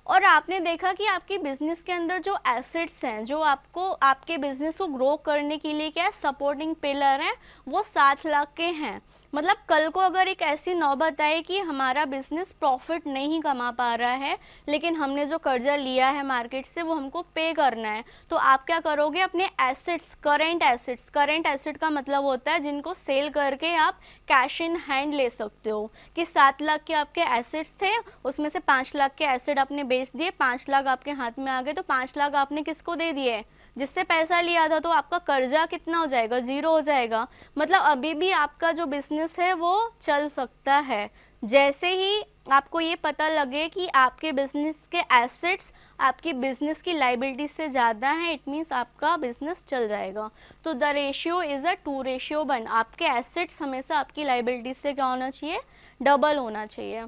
Speaker 2: और आपने देखा कि आपके बिजनेस के अंदर जो एसेट्स हैं, जो आपको आपके बिजनेस को ग्रो करने के लिए क्या सपोर्टिंग पिलर हैं, वो 7 लाख के हैं। मतलब कल को अगर एक ऐसी नौबत आए कि हमारा बिजनेस प्रॉफिट नहीं कमा पा रहा है, लेकिन हमने जो कर्जा लिया है मार्केट से वो हमको पे करना है, तो आप क्या करोगे, अपने एसेट्स, करंट एसेट का मतलब होता है जिनको सेल करके आप कैश इन हैंड ले सकते हो, कि 7 लाख के आपके एसेट्स थे, उसमें से 5 लाख के एसेट आपने बेच दिए, 5 लाख आपके हाथ में आ गए, तो 5 लाख आपने किसको दे दिए, जिससे पैसा लिया था, तो आपका कर्जा कितना हो जाएगा, 0 हो जाएगा। मतलब अभी भी आपका जो बिजनेस है वो चल सकता है। जैसे ही आपको ये पता लगे कि आपके बिजनेस के एसेट्स आपकी बिजनेस की लाइबिलिटी से ज़्यादा हैं, इट मीन्स आपका बिजनेस चल जाएगा। तो द रेशियो इज़ अ 2:1। आपके एसेट्स हमेशा आपकी लाइबिलिटी से क्या होना चाहिए, डबल होना चाहिए।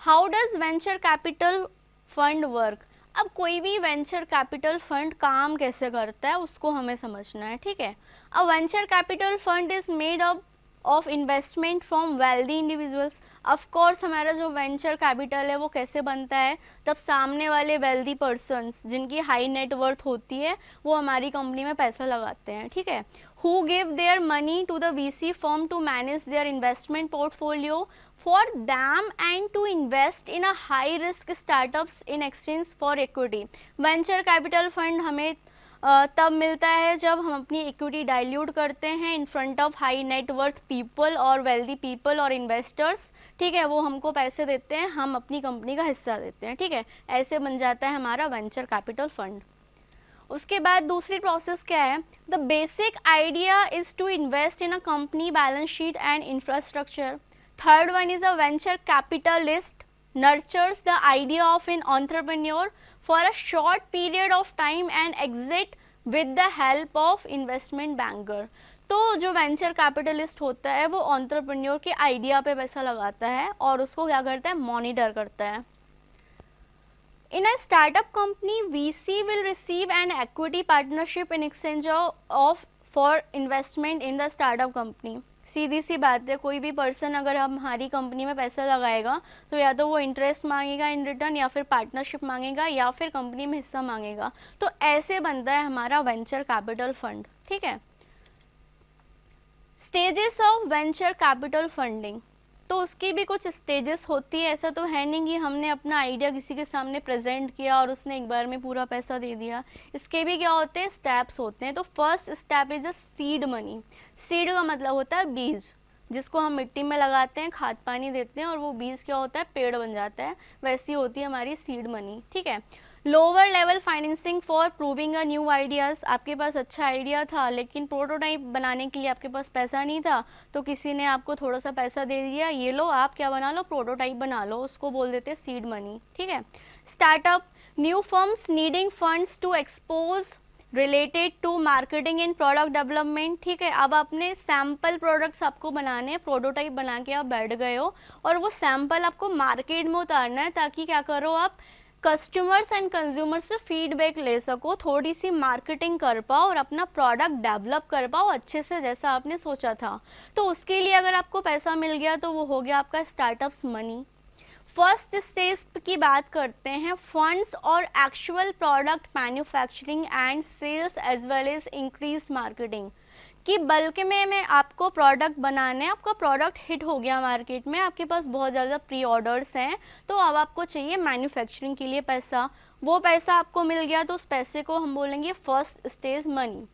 Speaker 2: How does venture capital fund work? अब कोई भी वेंचर कैपिटल फंड काम कैसे करता है उसको हमें समझना है, ठीक है। अ venture capital fund is made up of investment from wealthy individuals. Of course हमारा जो वेंचर कैपिटल है वो कैसे बनता है, तब सामने वाले वेल्दी पर्सन्स जिनकी हाई नेटवर्थ होती है वो हमारी कंपनी में पैसा लगाते हैं, ठीक है। Who give their money to the VC firm to manage their investment portfolio for them and to invest in a high risk startups in exchange for equity. Venture capital fund हमें तब मिलता है जब हम अपनी इक्विटी डाइल्यूट करते हैं in front of high net worth people और वेल्दी पीपल और इन्वेस्टर्स, ठीक है, वो हमको पैसे देते हैं, हम अपनी कंपनी का हिस्सा देते हैं, ठीक है, ऐसे बन जाता है हमारा वेंचर कैपिटल फंड। उसके बाद दूसरी प्रोसेस क्या है, the basic idea is to invest in a company balance sheet and infrastructure. Third one is a venture capitalist nurtures the idea of an entrepreneur for a short period of time and exit with the help of investment banker. तो जो venture capitalist होता है वो entrepreneur के idea पे पैसा लगाता है और उसको क्या करता है, मॉनिटर करता है। In a startup company, VC will receive an equity partnership in exchange of for investment in the startup company. सीधी सी बात है, कोई भी पर्सन अगर हमारी कंपनी में पैसा लगाएगा तो या तो वो इंटरेस्ट मांगेगा इन रिटर्न, या फिर पार्टनरशिप मांगेगा, या फिर कंपनी में हिस्सा मांगेगा। तो ऐसे बनता है हमारा वेंचर कैपिटल फंड, ठीक है। Stages of venture capital funding, तो उसकी भी कुछ स्टेजेस होती है। ऐसा तो है नहीं कि हमने अपना आइडिया किसी के सामने प्रेजेंट किया और उसने एक बार में पूरा पैसा दे दिया। इसके भी क्या होते हैं, स्टेप्स होते हैं। तो first step is a seed money. Seed का मतलब होता है बीज, जिसको हम मिट्टी में लगाते हैं, खाद पानी देते हैं और वो बीज क्या होता है, पेड़ बन जाता है। वैसी होती है हमारी सीड मनी, ठीक है। Lower level financing for proving a new ideas, आपके पास अच्छा आइडिया था लेकिन प्रोटोटाइप बनाने के लिए आपके पास पैसा नहीं था, तो किसी ने आपको थोड़ा सा पैसा दे दिया, ये लो आप क्या बना लो, प्रोटोटाइप बना लो, उसको बोल देते हैं सीड मनी, ठीक है। Startup, new firms needing funds to expose related to marketing and product development, ठीक है। अब अपने सैम्पल प्रोडक्ट्स आपको बनाने हैं, प्रोटोटाइप बना के आप बैठ गए हो और वो सैम्पल आपको मार्केट में उतारना है, ताकि क्या करो, आप कस्टमर्स एंड कंज्यूमर से फीडबैक ले सको, थोड़ी सी मार्केटिंग कर पाओ और अपना प्रोडक्ट डेवलप कर पाओ अच्छे से, जैसा आपने सोचा था। तो उसके लिए अगर आपको पैसा मिल गया तो वो हो गया आपका स्टार्टअप्स मनी। फर्स्ट स्टेज की बात करते हैं, फंड्स और actual product manufacturing and sales as well as increase marketing, कि बल्क में आपको प्रोडक्ट बनाने, आपका प्रोडक्ट हिट हो गया मार्केट में, आपके पास बहुत ज़्यादा प्री ऑर्डर्स हैं, तो अब आपको चाहिए मैन्युफैक्चरिंग के लिए पैसा। वो पैसा आपको मिल गया तो उस पैसे को हम बोलेंगे फर्स्ट स्टेज मनी।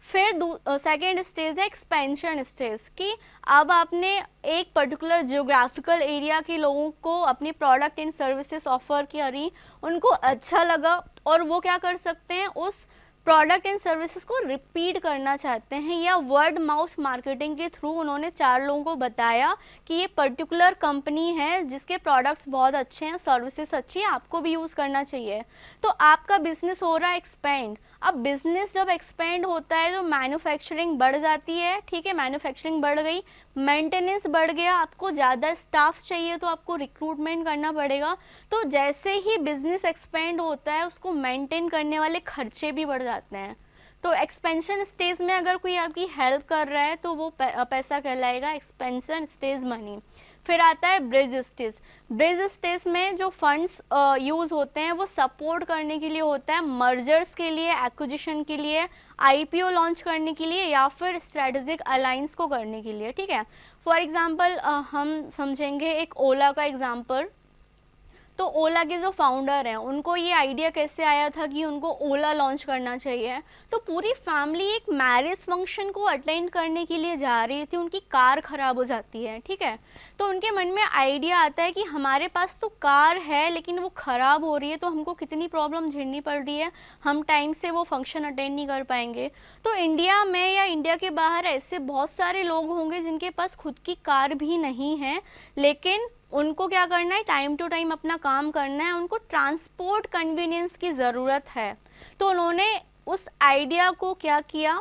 Speaker 2: फिर सेकेंड स्टेज है एक्सपेंशन स्टेज, कि अब आपने एक पर्टिकुलर जियोग्राफिकल एरिया के लोगों को अपनी प्रोडक्ट एंड सर्विसेज ऑफर करी, उनको अच्छा लगा और वो क्या कर सकते हैं, उस प्रोडक्ट एंड सर्विसेज को रिपीट करना चाहते हैं, या वर्ड माउथ मार्केटिंग के थ्रू उन्होंने 4 लोगों को बताया कि ये पर्टिकुलर कंपनी है जिसके प्रोडक्ट्स बहुत अच्छे हैं, सर्विसेज अच्छी है, आपको भी यूज़ करना चाहिए। तो आपका बिजनेस हो रहा है एक्सपेंड। अब बिजनेस जब एक्सपेंड होता है तो मैन्युफैक्चरिंग बढ़ जाती है, ठीक है, मैन्युफैक्चरिंग बढ़ गई, मेंटेनेंस बढ़ गया, आपको ज़्यादा स्टाफ चाहिए तो आपको रिक्रूटमेंट करना पड़ेगा। तो जैसे ही बिजनेस एक्सपेंड होता है उसको मेंटेन करने वाले खर्चे भी बढ़ जाते हैं। तो एक्सपेंशन स्टेज में अगर कोई आपकी हेल्प कर रहा है तो वो पैसा कहलाएगा एक्सपेंशन स्टेज मनी। फिर आता है ब्रिज स्टेज। ब्रिज स्टेज में जो फंड्स यूज़ होते हैं वो सपोर्ट करने के लिए होता है, मर्जर्स के लिए, एक्विजिशन के लिए, आईपीओ लॉन्च करने के लिए, या फिर स्ट्रेटेजिक अलायंस को करने के लिए, ठीक है। फॉर एग्जांपल हम समझेंगे एक ओला का एग्जांपल। तो ओला के जो फाउंडर हैं उनको ये आइडिया कैसे आया था कि उनको ओला लॉन्च करना चाहिए। तो पूरी फैमिली एक मैरिज फंक्शन को अटेंड करने के लिए जा रही थी, उनकी कार ख़राब हो जाती है, ठीक है। तो उनके मन में आइडिया आता है कि हमारे पास तो कार है लेकिन वो ख़राब हो रही है, तो हमको कितनी प्रॉब्लम झेलनी पड़ रही है, हम टाइम से वो फंक्शन अटेंड नहीं कर पाएंगे। तो इंडिया में या इंडिया के बाहर ऐसे बहुत सारे लोग होंगे जिनके पास खुद की कार भी नहीं है, लेकिन उनको क्या करना है, टाइम टू टाइम अपना काम करना है, उनको ट्रांसपोर्ट कन्वीनियंस की ज़रूरत है। तो उन्होंने उस आइडिया को क्या किया,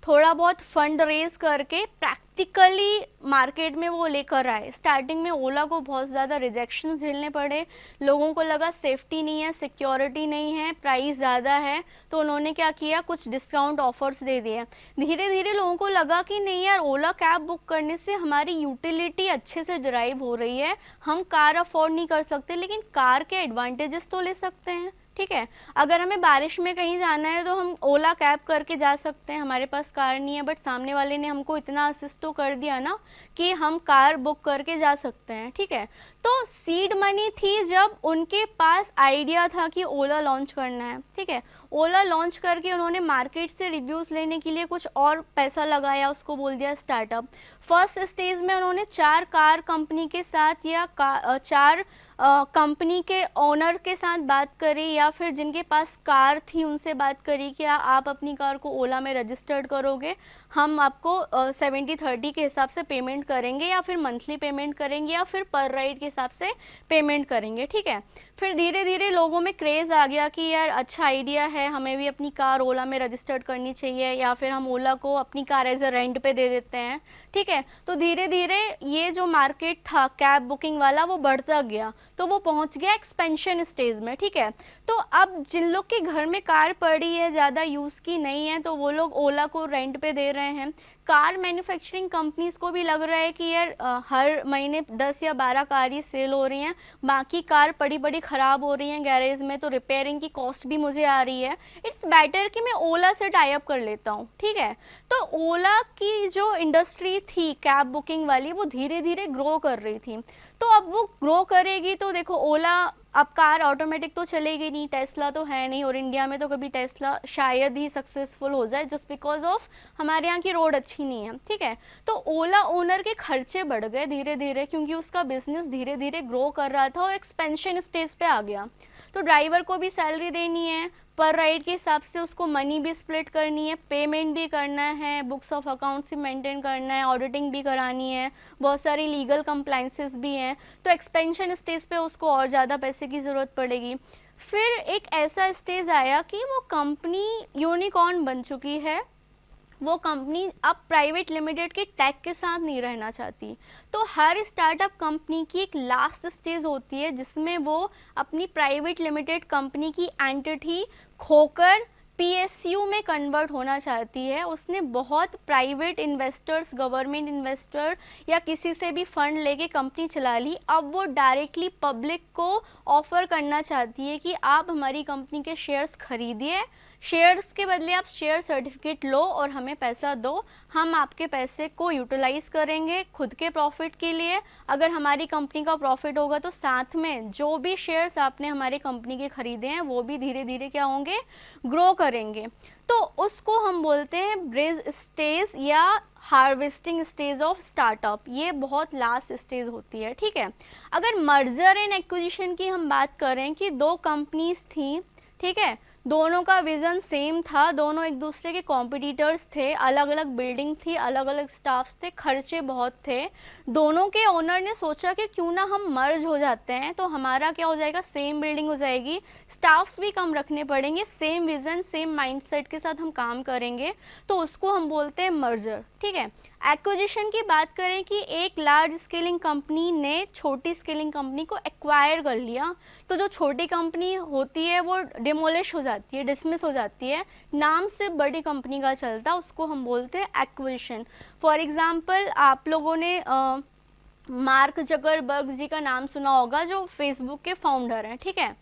Speaker 2: थोड़ा बहुत फंड रेज करके प्रैक्टिकली मार्केट में वो लेकर आए। स्टार्टिंग में ओला को बहुत ज़्यादा रिजेक्शंस झेलने पड़े, लोगों को लगा सेफ्टी नहीं है, सिक्योरिटी नहीं है, प्राइस ज़्यादा है, तो उन्होंने क्या किया, कुछ डिस्काउंट ऑफर्स दे दिए। धीरे धीरे लोगों को लगा कि नहीं यार, ओला कैब बुक करने से हमारी यूटिलिटी अच्छे से ड्राइव हो रही है, हम कार अफोर्ड नहीं कर सकते लेकिन कार के एडवांटेजेस तो ले सकते हैं, ठीक है। अगर हमें बारिश में कहीं जाना है तो हम ओला कैब करके जा सकते हैं, हमारे पास कार नहीं है, बट सामने वाले ने हमको इतना असिस्ट तो कर दिया ना कि हम कार बुक करके जा सकते हैं, ठीक है। तो सीड मनी थी जब उनके पास आइडिया था कि ओला लॉन्च करना है, ठीक है। ओला लॉन्च करके उन्होंने मार्केट से रिव्यूज़ लेने के लिए कुछ और पैसा लगाया, उसको बोल दिया स्टार्टअप। फर्स्ट स्टेज में उन्होंने 4 कार कंपनी के साथ या 4 कंपनी के ओनर के साथ बात करी, या फिर जिनके पास कार थी उनसे बात करी कि आप अपनी कार को ओला में रजिस्टर्ड करोगे, हम आपको 70-30 के हिसाब से पेमेंट करेंगे, या फिर मंथली पेमेंट करेंगे, या फिर पर राइड के हिसाब से पेमेंट करेंगे, ठीक है। फिर धीरे धीरे लोगों में क्रेज़ आ गया कि यार अच्छा आइडिया है, हमें भी अपनी कार ओला में रजिस्टर्ड करनी चाहिए, या फिर हम ओला को अपनी कार एज अ रेंट पे दे देते हैं, ठीक है। तो धीरे धीरे ये जो मार्केट था कैब बुकिंग वाला वो बढ़ता गया, तो वो पहुंच गया एक्सपेंशन स्टेज में, ठीक है। तो अब जिन लोग के घर में कार पड़ी है, ज़्यादा यूज़ की नहीं है, तो वो लोग ओला को रेंट पे दे रहे हैं। कार मैन्युफैक्चरिंग कंपनीज को भी लग रहा है कि यार हर महीने 10 या 12 कार ही सेल हो रही हैं, बाकी कार पड़ी पड़ी ख़राब हो रही हैं गैरेज में, तो रिपेयरिंग की कॉस्ट भी मुझे आ रही है, इट्स बेटर कि मैं ओला से टाई अप कर लेता हूँ, ठीक है। तो ओला की जो इंडस्ट्री थी कैब बुकिंग वाली वो धीरे धीरे ग्रो कर रही थी। तो अब वो ग्रो करेगी तो देखो ओला, अब कार ऑटोमेटिक तो चलेगी नहीं, टेस्ला तो है नहीं, और इंडिया में तो कभी टेस्ला शायद ही सक्सेसफुल हो जाए जस्ट बिकॉज ऑफ हमारे यहाँ की रोड अच्छी नहीं है, ठीक है। तो ओला ओनर के खर्चे बढ़ गए धीरे धीरे, क्योंकि उसका बिजनेस धीरे धीरे ग्रो कर रहा था और एक्सपेंशन स्टेज पे आ गया। तो ड्राइवर को भी सैलरी देनी है, पर राइड के हिसाब से उसको मनी भी स्प्लिट करनी है, पेमेंट भी करना है, बुक्स ऑफ अकाउंट्स भी मेंटेन करना है, ऑडिटिंग भी करानी है, बहुत सारी लीगल कंप्लाइंसेस भी हैं। तो एक्सपेंशन स्टेज पे उसको और ज़्यादा पैसे की ज़रूरत पड़ेगी। फिर एक ऐसा स्टेज आया कि वो कंपनी यूनिकॉर्न बन चुकी है, वो कंपनी अब प्राइवेट लिमिटेड के टैग के साथ नहीं रहना चाहती। तो हर स्टार्टअप कंपनी की एक लास्ट स्टेज होती है जिसमें वो अपनी प्राइवेट लिमिटेड कंपनी की एंटिटी खोकर PSU में कन्वर्ट होना चाहती है, उसने बहुत प्राइवेट इन्वेस्टर्स, गवर्नमेंट इन्वेस्टर या किसी से भी फंड लेके कंपनी चला ली, अब वो डायरेक्टली पब्लिक को ऑफर करना चाहती है कि आप हमारी कंपनी के शेयर्स खरीदिए, शेयर्स के बदले आप शेयर सर्टिफिकेट लो और हमें पैसा दो, हम आपके पैसे को यूटिलाइज करेंगे खुद के प्रॉफिट के लिए। अगर हमारी कंपनी का प्रॉफिट होगा तो साथ में जो भी शेयर्स आपने हमारी कंपनी के खरीदे हैं वो भी धीरे धीरे क्या होंगे, ग्रो करेंगे। तो उसको हम बोलते हैं ब्रिज स्टेज या हार्वेस्टिंग स्टेज ऑफ स्टार्टअप, ये बहुत लास्ट स्टेज होती है, ठीक है। अगर मर्जर एंड एक्विजिशन की हम बात करें कि दो कंपनीज थी, ठीक है, दोनों का विजन सेम था, दोनों एक दूसरे के कॉम्पिटिटर्स थे, अलग अलग बिल्डिंग थी, अलग अलग स्टाफ्स थे, खर्चे बहुत थे, दोनों के ओनर ने सोचा कि क्यों ना हम मर्ज हो जाते हैं, तो हमारा क्या हो जाएगा, सेम बिल्डिंग हो जाएगी, स्टाफ्स भी कम रखने पड़ेंगे, सेम विजन सेम माइंडसेट के साथ हम काम करेंगे, तो उसको हम बोलते हैं मर्जर, ठीक है। एक्विजिशन की बात करें कि एक लार्ज स्केलिंग कंपनी ने छोटी स्केलिंग कंपनी को एक्वायर कर लिया, तो जो छोटी कंपनी होती है वो डिमोलिश हो जाती है, डिसमिस हो जाती है, नाम से बड़ी कंपनी का चलता, उसको हम बोलते हैं एक्विजिशन। फॉर एग्जांपल आप लोगों ने मार्क जकरबर्ग जी का नाम सुना होगा, जो फेसबुक के फाउंडर हैं, ठीक है।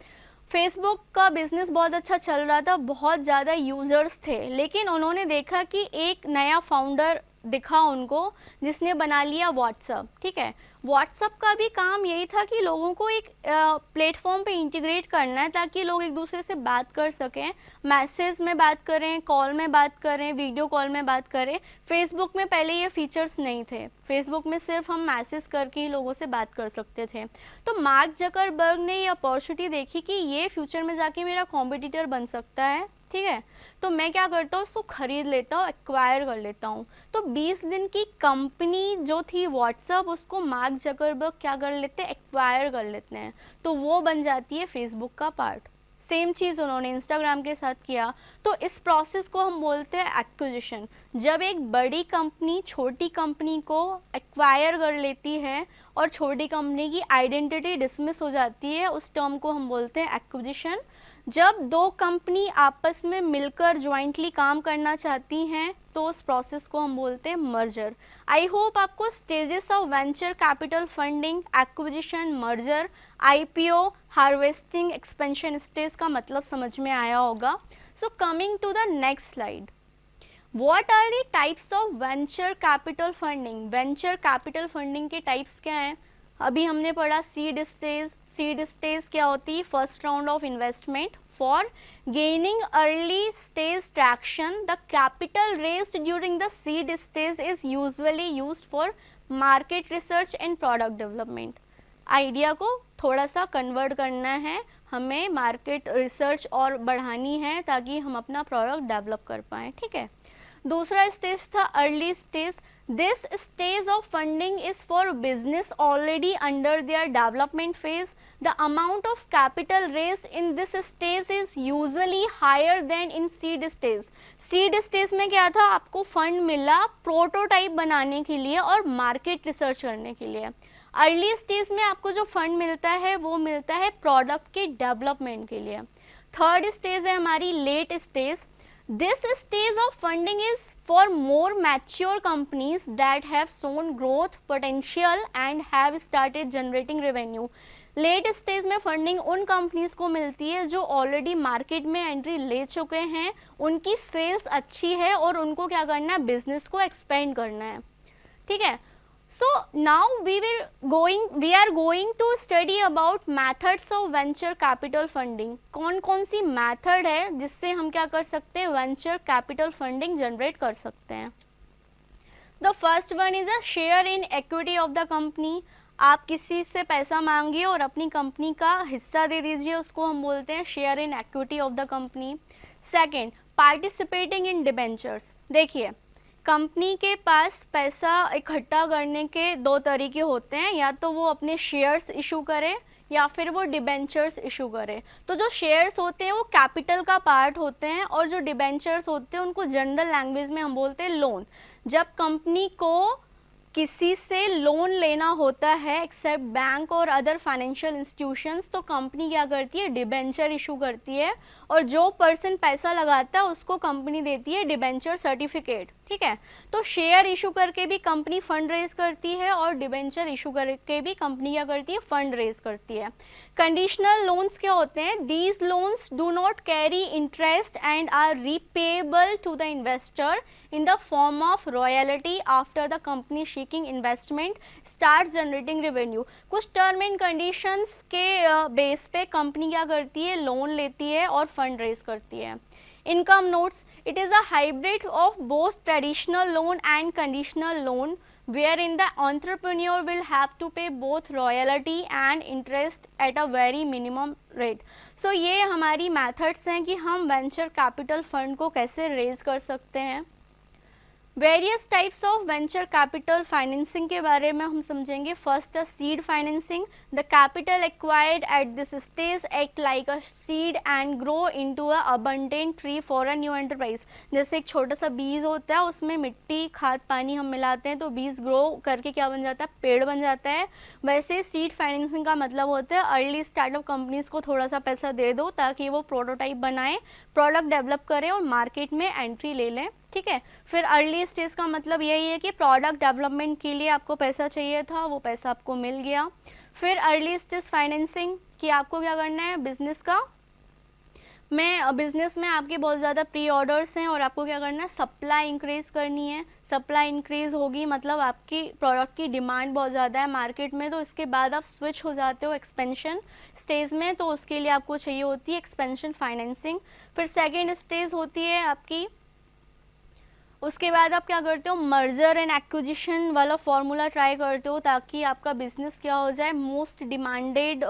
Speaker 2: फेसबुक का बिजनेस बहुत अच्छा चल रहा था, बहुत ज़्यादा यूज़र्स थे, लेकिन उन्होंने देखा कि एक नया फाउंडर दिखा उनको जिसने बना लिया व्हाट्सअप, ठीक है। व्हाट्सअप का भी काम यही था कि लोगों को एक प्लेटफॉर्म पे इंटीग्रेट करना है ताकि लोग एक दूसरे से बात कर सकें, मैसेज में बात करें, कॉल में बात करें, वीडियो कॉल में बात करें। फेसबुक में पहले ये फीचर्स नहीं थे, फेसबुक में सिर्फ हम मैसेज करके ही लोगों से बात कर सकते थे। तो मार्क जकरबर्ग ने ये अपॉर्चुनिटी देखी कि ये फ्यूचर में जाके मेरा कॉम्पिटिटर बन सकता है, ठीक है, तो मैं क्या करता हूँ, उसको खरीद लेता हूँ, एक्वायर कर लेता हूँ। तो 20 दिन की कंपनी जो थी व्हाट्सअप, उसको मार्क जकरबर्ग क्या कर लेते हैं, एक्वायर कर लेते हैं, तो वो बन जाती है फेसबुक का पार्ट। सेम चीज़ उन्होंने इंस्टाग्राम के साथ किया। तो इस प्रोसेस को हम बोलते हैं एक्विजिशन। जब एक बड़ी कंपनी छोटी कंपनी को एक्वायर कर लेती है और छोटी कंपनी की आइडेंटिटी डिसमिस हो जाती है, उस टर्म को हम बोलते हैं एक्विजिशन। जब दो कंपनी आपस में मिलकर ज्वाइंटली काम करना चाहती हैं तो उस प्रोसेस को हम बोलते हैं मर्जर। आई होप आपको stages of venture capital funding, acquisition, merger, IPO, harvesting, expansion stage का मतलब समझ में आया होगा। So coming to the next slide, what are the types of venture capital funding. Venture capital funding के types क्या हैं? अभी हमने पढ़ा सीड स्टेज। सीड स्टेज क्या होती है? First round of investment for gaining early stage traction. The capital raised during the seed stage is usually used for market research and product development. Idea को थोड़ा सा कन्वर्ट करना है, हमें market research और बढ़ानी है ताकि हम अपना प्रोडक्ट डेवलप कर पाएँ, ठीक है। दूसरा स्टेज था early stage. This stage of funding is for business already under their development phase. The amount of capital raised in this stage is usually higher than in seed stage. Seed stage में क्या था? आपको fund मिला prototype बनाने के लिए और market research करने के लिए। अर्ली स्टेज में आपको जो फंड मिलता है वो मिलता है प्रोडक्ट के डेवलपमेंट के लिए। थर्ड स्टेज है हमारी late stage. This stage of funding is for more mature companies that have shown growth potential and have started generating revenue. Late stage में फंडिंग उन कंपनीज को मिलती है जो ऑलरेडी मार्केट में एंट्री ले चुके हैं, उनकी सेल्स अच्छी है और उनको क्या करना है, बिजनेस को एक्सपेंड करना है, ठीक है। So now we are going to study about methods of venture capital funding. कौन कौन सी मेथड है जिससे हम क्या कर सकते हैं, वेंचर कैपिटल फंडिंग जनरेट कर सकते हैं। The first one is a share in equity of the company. आप किसी से पैसा मांगिए और अपनी कंपनी का हिस्सा दे दीजिए, उसको हम बोलते हैं share in equity of the company. Second, participating in debentures. देखिए, कंपनी के पास पैसा इकट्ठा करने के दो तरीके होते हैं, या तो वो अपने शेयर्स इशू करे या फिर वो डिबेंचर्स इशू करे। तो जो शेयर्स होते हैं वो कैपिटल का पार्ट होते हैं और जो डिबेंचर्स होते हैं उनको जनरल लैंग्वेज में हम बोलते हैं लोन। जब कंपनी को किसी से लोन लेना होता है एक्सेप्ट बैंक और अदर फाइनेंशियल इंस्टीट्यूशंस, तो कंपनी क्या करती है, डिबेंचर इशू करती है, और जो पर्सन पैसा लगाता है उसको कंपनी देती है डिबेंचर सर्टिफिकेट, ठीक है। तो शेयर इशू करके भी कंपनी फंड रेज करती है और डिबेंचर इशू करके भी कंपनी क्या करती है, फंड रेज करती है। कंडीशनल लोन्स क्या होते हैं, these loans do not carry interest and are repayable to the investor in the form of royalty after the company seeking investment starts generating revenue। कुछ टर्म एंड कंडीशंस के base पे company क्या करती है, loan लेती है और fund raise करती है। Income notes, it is a hybrid of both traditional loan and conditional loan wherein the entrepreneur will have to pay both royalty and interest at a very minimum rate। So ये हमारी methods हैं कि हम venture capital fund को कैसे raise कर सकते हैं। Various types of venture capital financing के बारे में हम समझेंगे। First seed financing, the capital acquired at this stage act like a seed and grow into a abundant tree for a new enterprise. जैसे एक छोटा सा बीज होता है, उसमें मिट्टी खाद पानी हम मिलाते हैं तो बीज ग्रो करके क्या बन जाता है, पेड़ बन जाता है। वैसे सीड फाइनेंसिंग का मतलब होता है अर्ली स्टार्टअप कंपनीज को थोड़ा सा पैसा दे दो ताकि वो प्रोटोटाइप बनाए, प्रोडक्ट डेवलप करें और मार्केट में एंट्री ले लें, ठीक है। फिर अर्ली स्टेज का मतलब यही है कि प्रोडक्ट डेवलपमेंट के लिए आपको पैसा चाहिए था, वो पैसा आपको मिल गया। फिर अर्ली स्टेज फाइनेंसिंग कि आपको क्या करना है, बिजनेस में आपके बहुत ज़्यादा प्री ऑर्डर्स हैं और आपको क्या करना है, सप्लाई इंक्रीज करनी है। सप्लाई इंक्रीज होगी मतलब आपकी प्रोडक्ट की डिमांड बहुत ज़्यादा है मार्केट में, तो इसके बाद आप स्विच हो जाते हो एक्सपेंशन स्टेज में, तो उसके लिए आपको चाहिए होती है एक्सपेंशन फाइनेंसिंग। फिर सेकेंड स्टेज होती है आपकी, उसके बाद आप क्या करते हो, मर्जर एंड एक्विजिशन वाला फॉर्मूला ट्राई करते हो ताकि आपका बिजनेस क्या हो जाए, मोस्ट डिमांडेड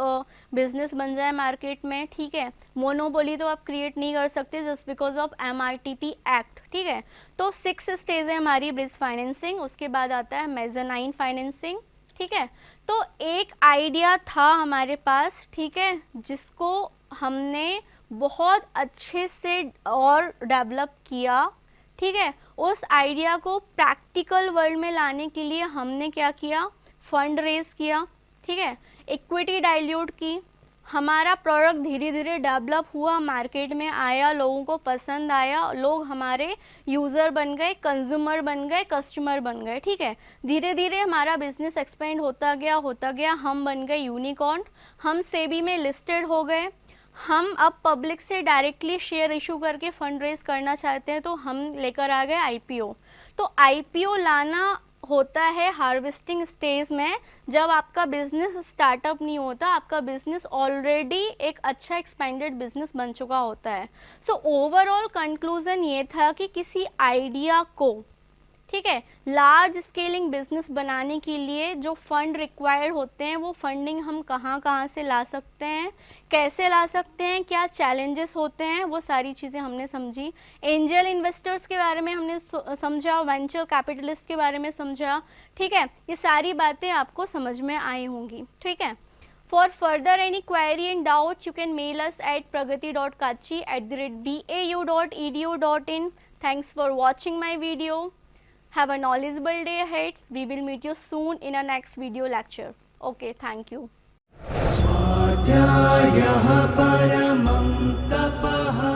Speaker 2: बिजनेस बन जाए मार्केट में, ठीक है। मोनोपोली तो आप क्रिएट नहीं कर सकते just because of MRTP act, ठीक है। तो 6 स्टेज है हमारी ब्रिज फाइनेंसिंग। उसके बाद आता है मेजनाइन फाइनेंसिंग, ठीक है। तो एक आइडिया था हमारे पास, ठीक है, जिसको हमने बहुत अच्छे से और डेवलप किया, ठीक है। उस आइडिया को प्रैक्टिकल वर्ल्ड में लाने के लिए हमने क्या किया, फंड रेज किया, ठीक है, इक्विटी डाइल्यूट की, हमारा प्रोडक्ट धीरे धीरे डेवलप हुआ, मार्केट में आया, लोगों को पसंद आया, लोग हमारे यूज़र बन गए, कंज्यूमर बन गए, कस्टमर बन गए, ठीक है। धीरे धीरे हमारा बिजनेस एक्सपेंड होता गया, हम बन गए यूनिकॉर्न, हम सेबी में लिस्टेड हो गए, हम अब पब्लिक से डायरेक्टली शेयर इशू करके फंड रेज करना चाहते हैं, तो हम लेकर आ गए IPO। तो IPO लाना होता है हार्वेस्टिंग स्टेज में, जब आपका बिजनेस स्टार्टअप नहीं होता, आपका बिजनेस ऑलरेडी एक अच्छा एक्सपेंडेड बिजनेस बन चुका होता है। सो ओवरऑल कंक्लूजन ये था कि किसी आइडिया को, ठीक है, लार्ज स्केलिंग बिजनेस बनाने के लिए जो फंड रिक्वायर्ड होते हैं, वो फंडिंग हम कहाँ से ला सकते हैं, कैसे ला सकते हैं, क्या चैलेंजेस होते हैं, वो सारी चीज़ें हमने समझी। एंजल इन्वेस्टर्स के बारे में हमने समझा, वेंचर कैपिटलिस्ट के बारे में समझा, ठीक है। ये सारी बातें आपको समझ में आई होंगी, ठीक है। For further any query and doubts, you can mail us at pragati.kachi@bau.edu.in. Thanks for watching my video. Have a knowledgeable day ahead. We will meet you soon in our next video lecture. Okay, thank you.
Speaker 3: स्वाध्यायः परमं तपः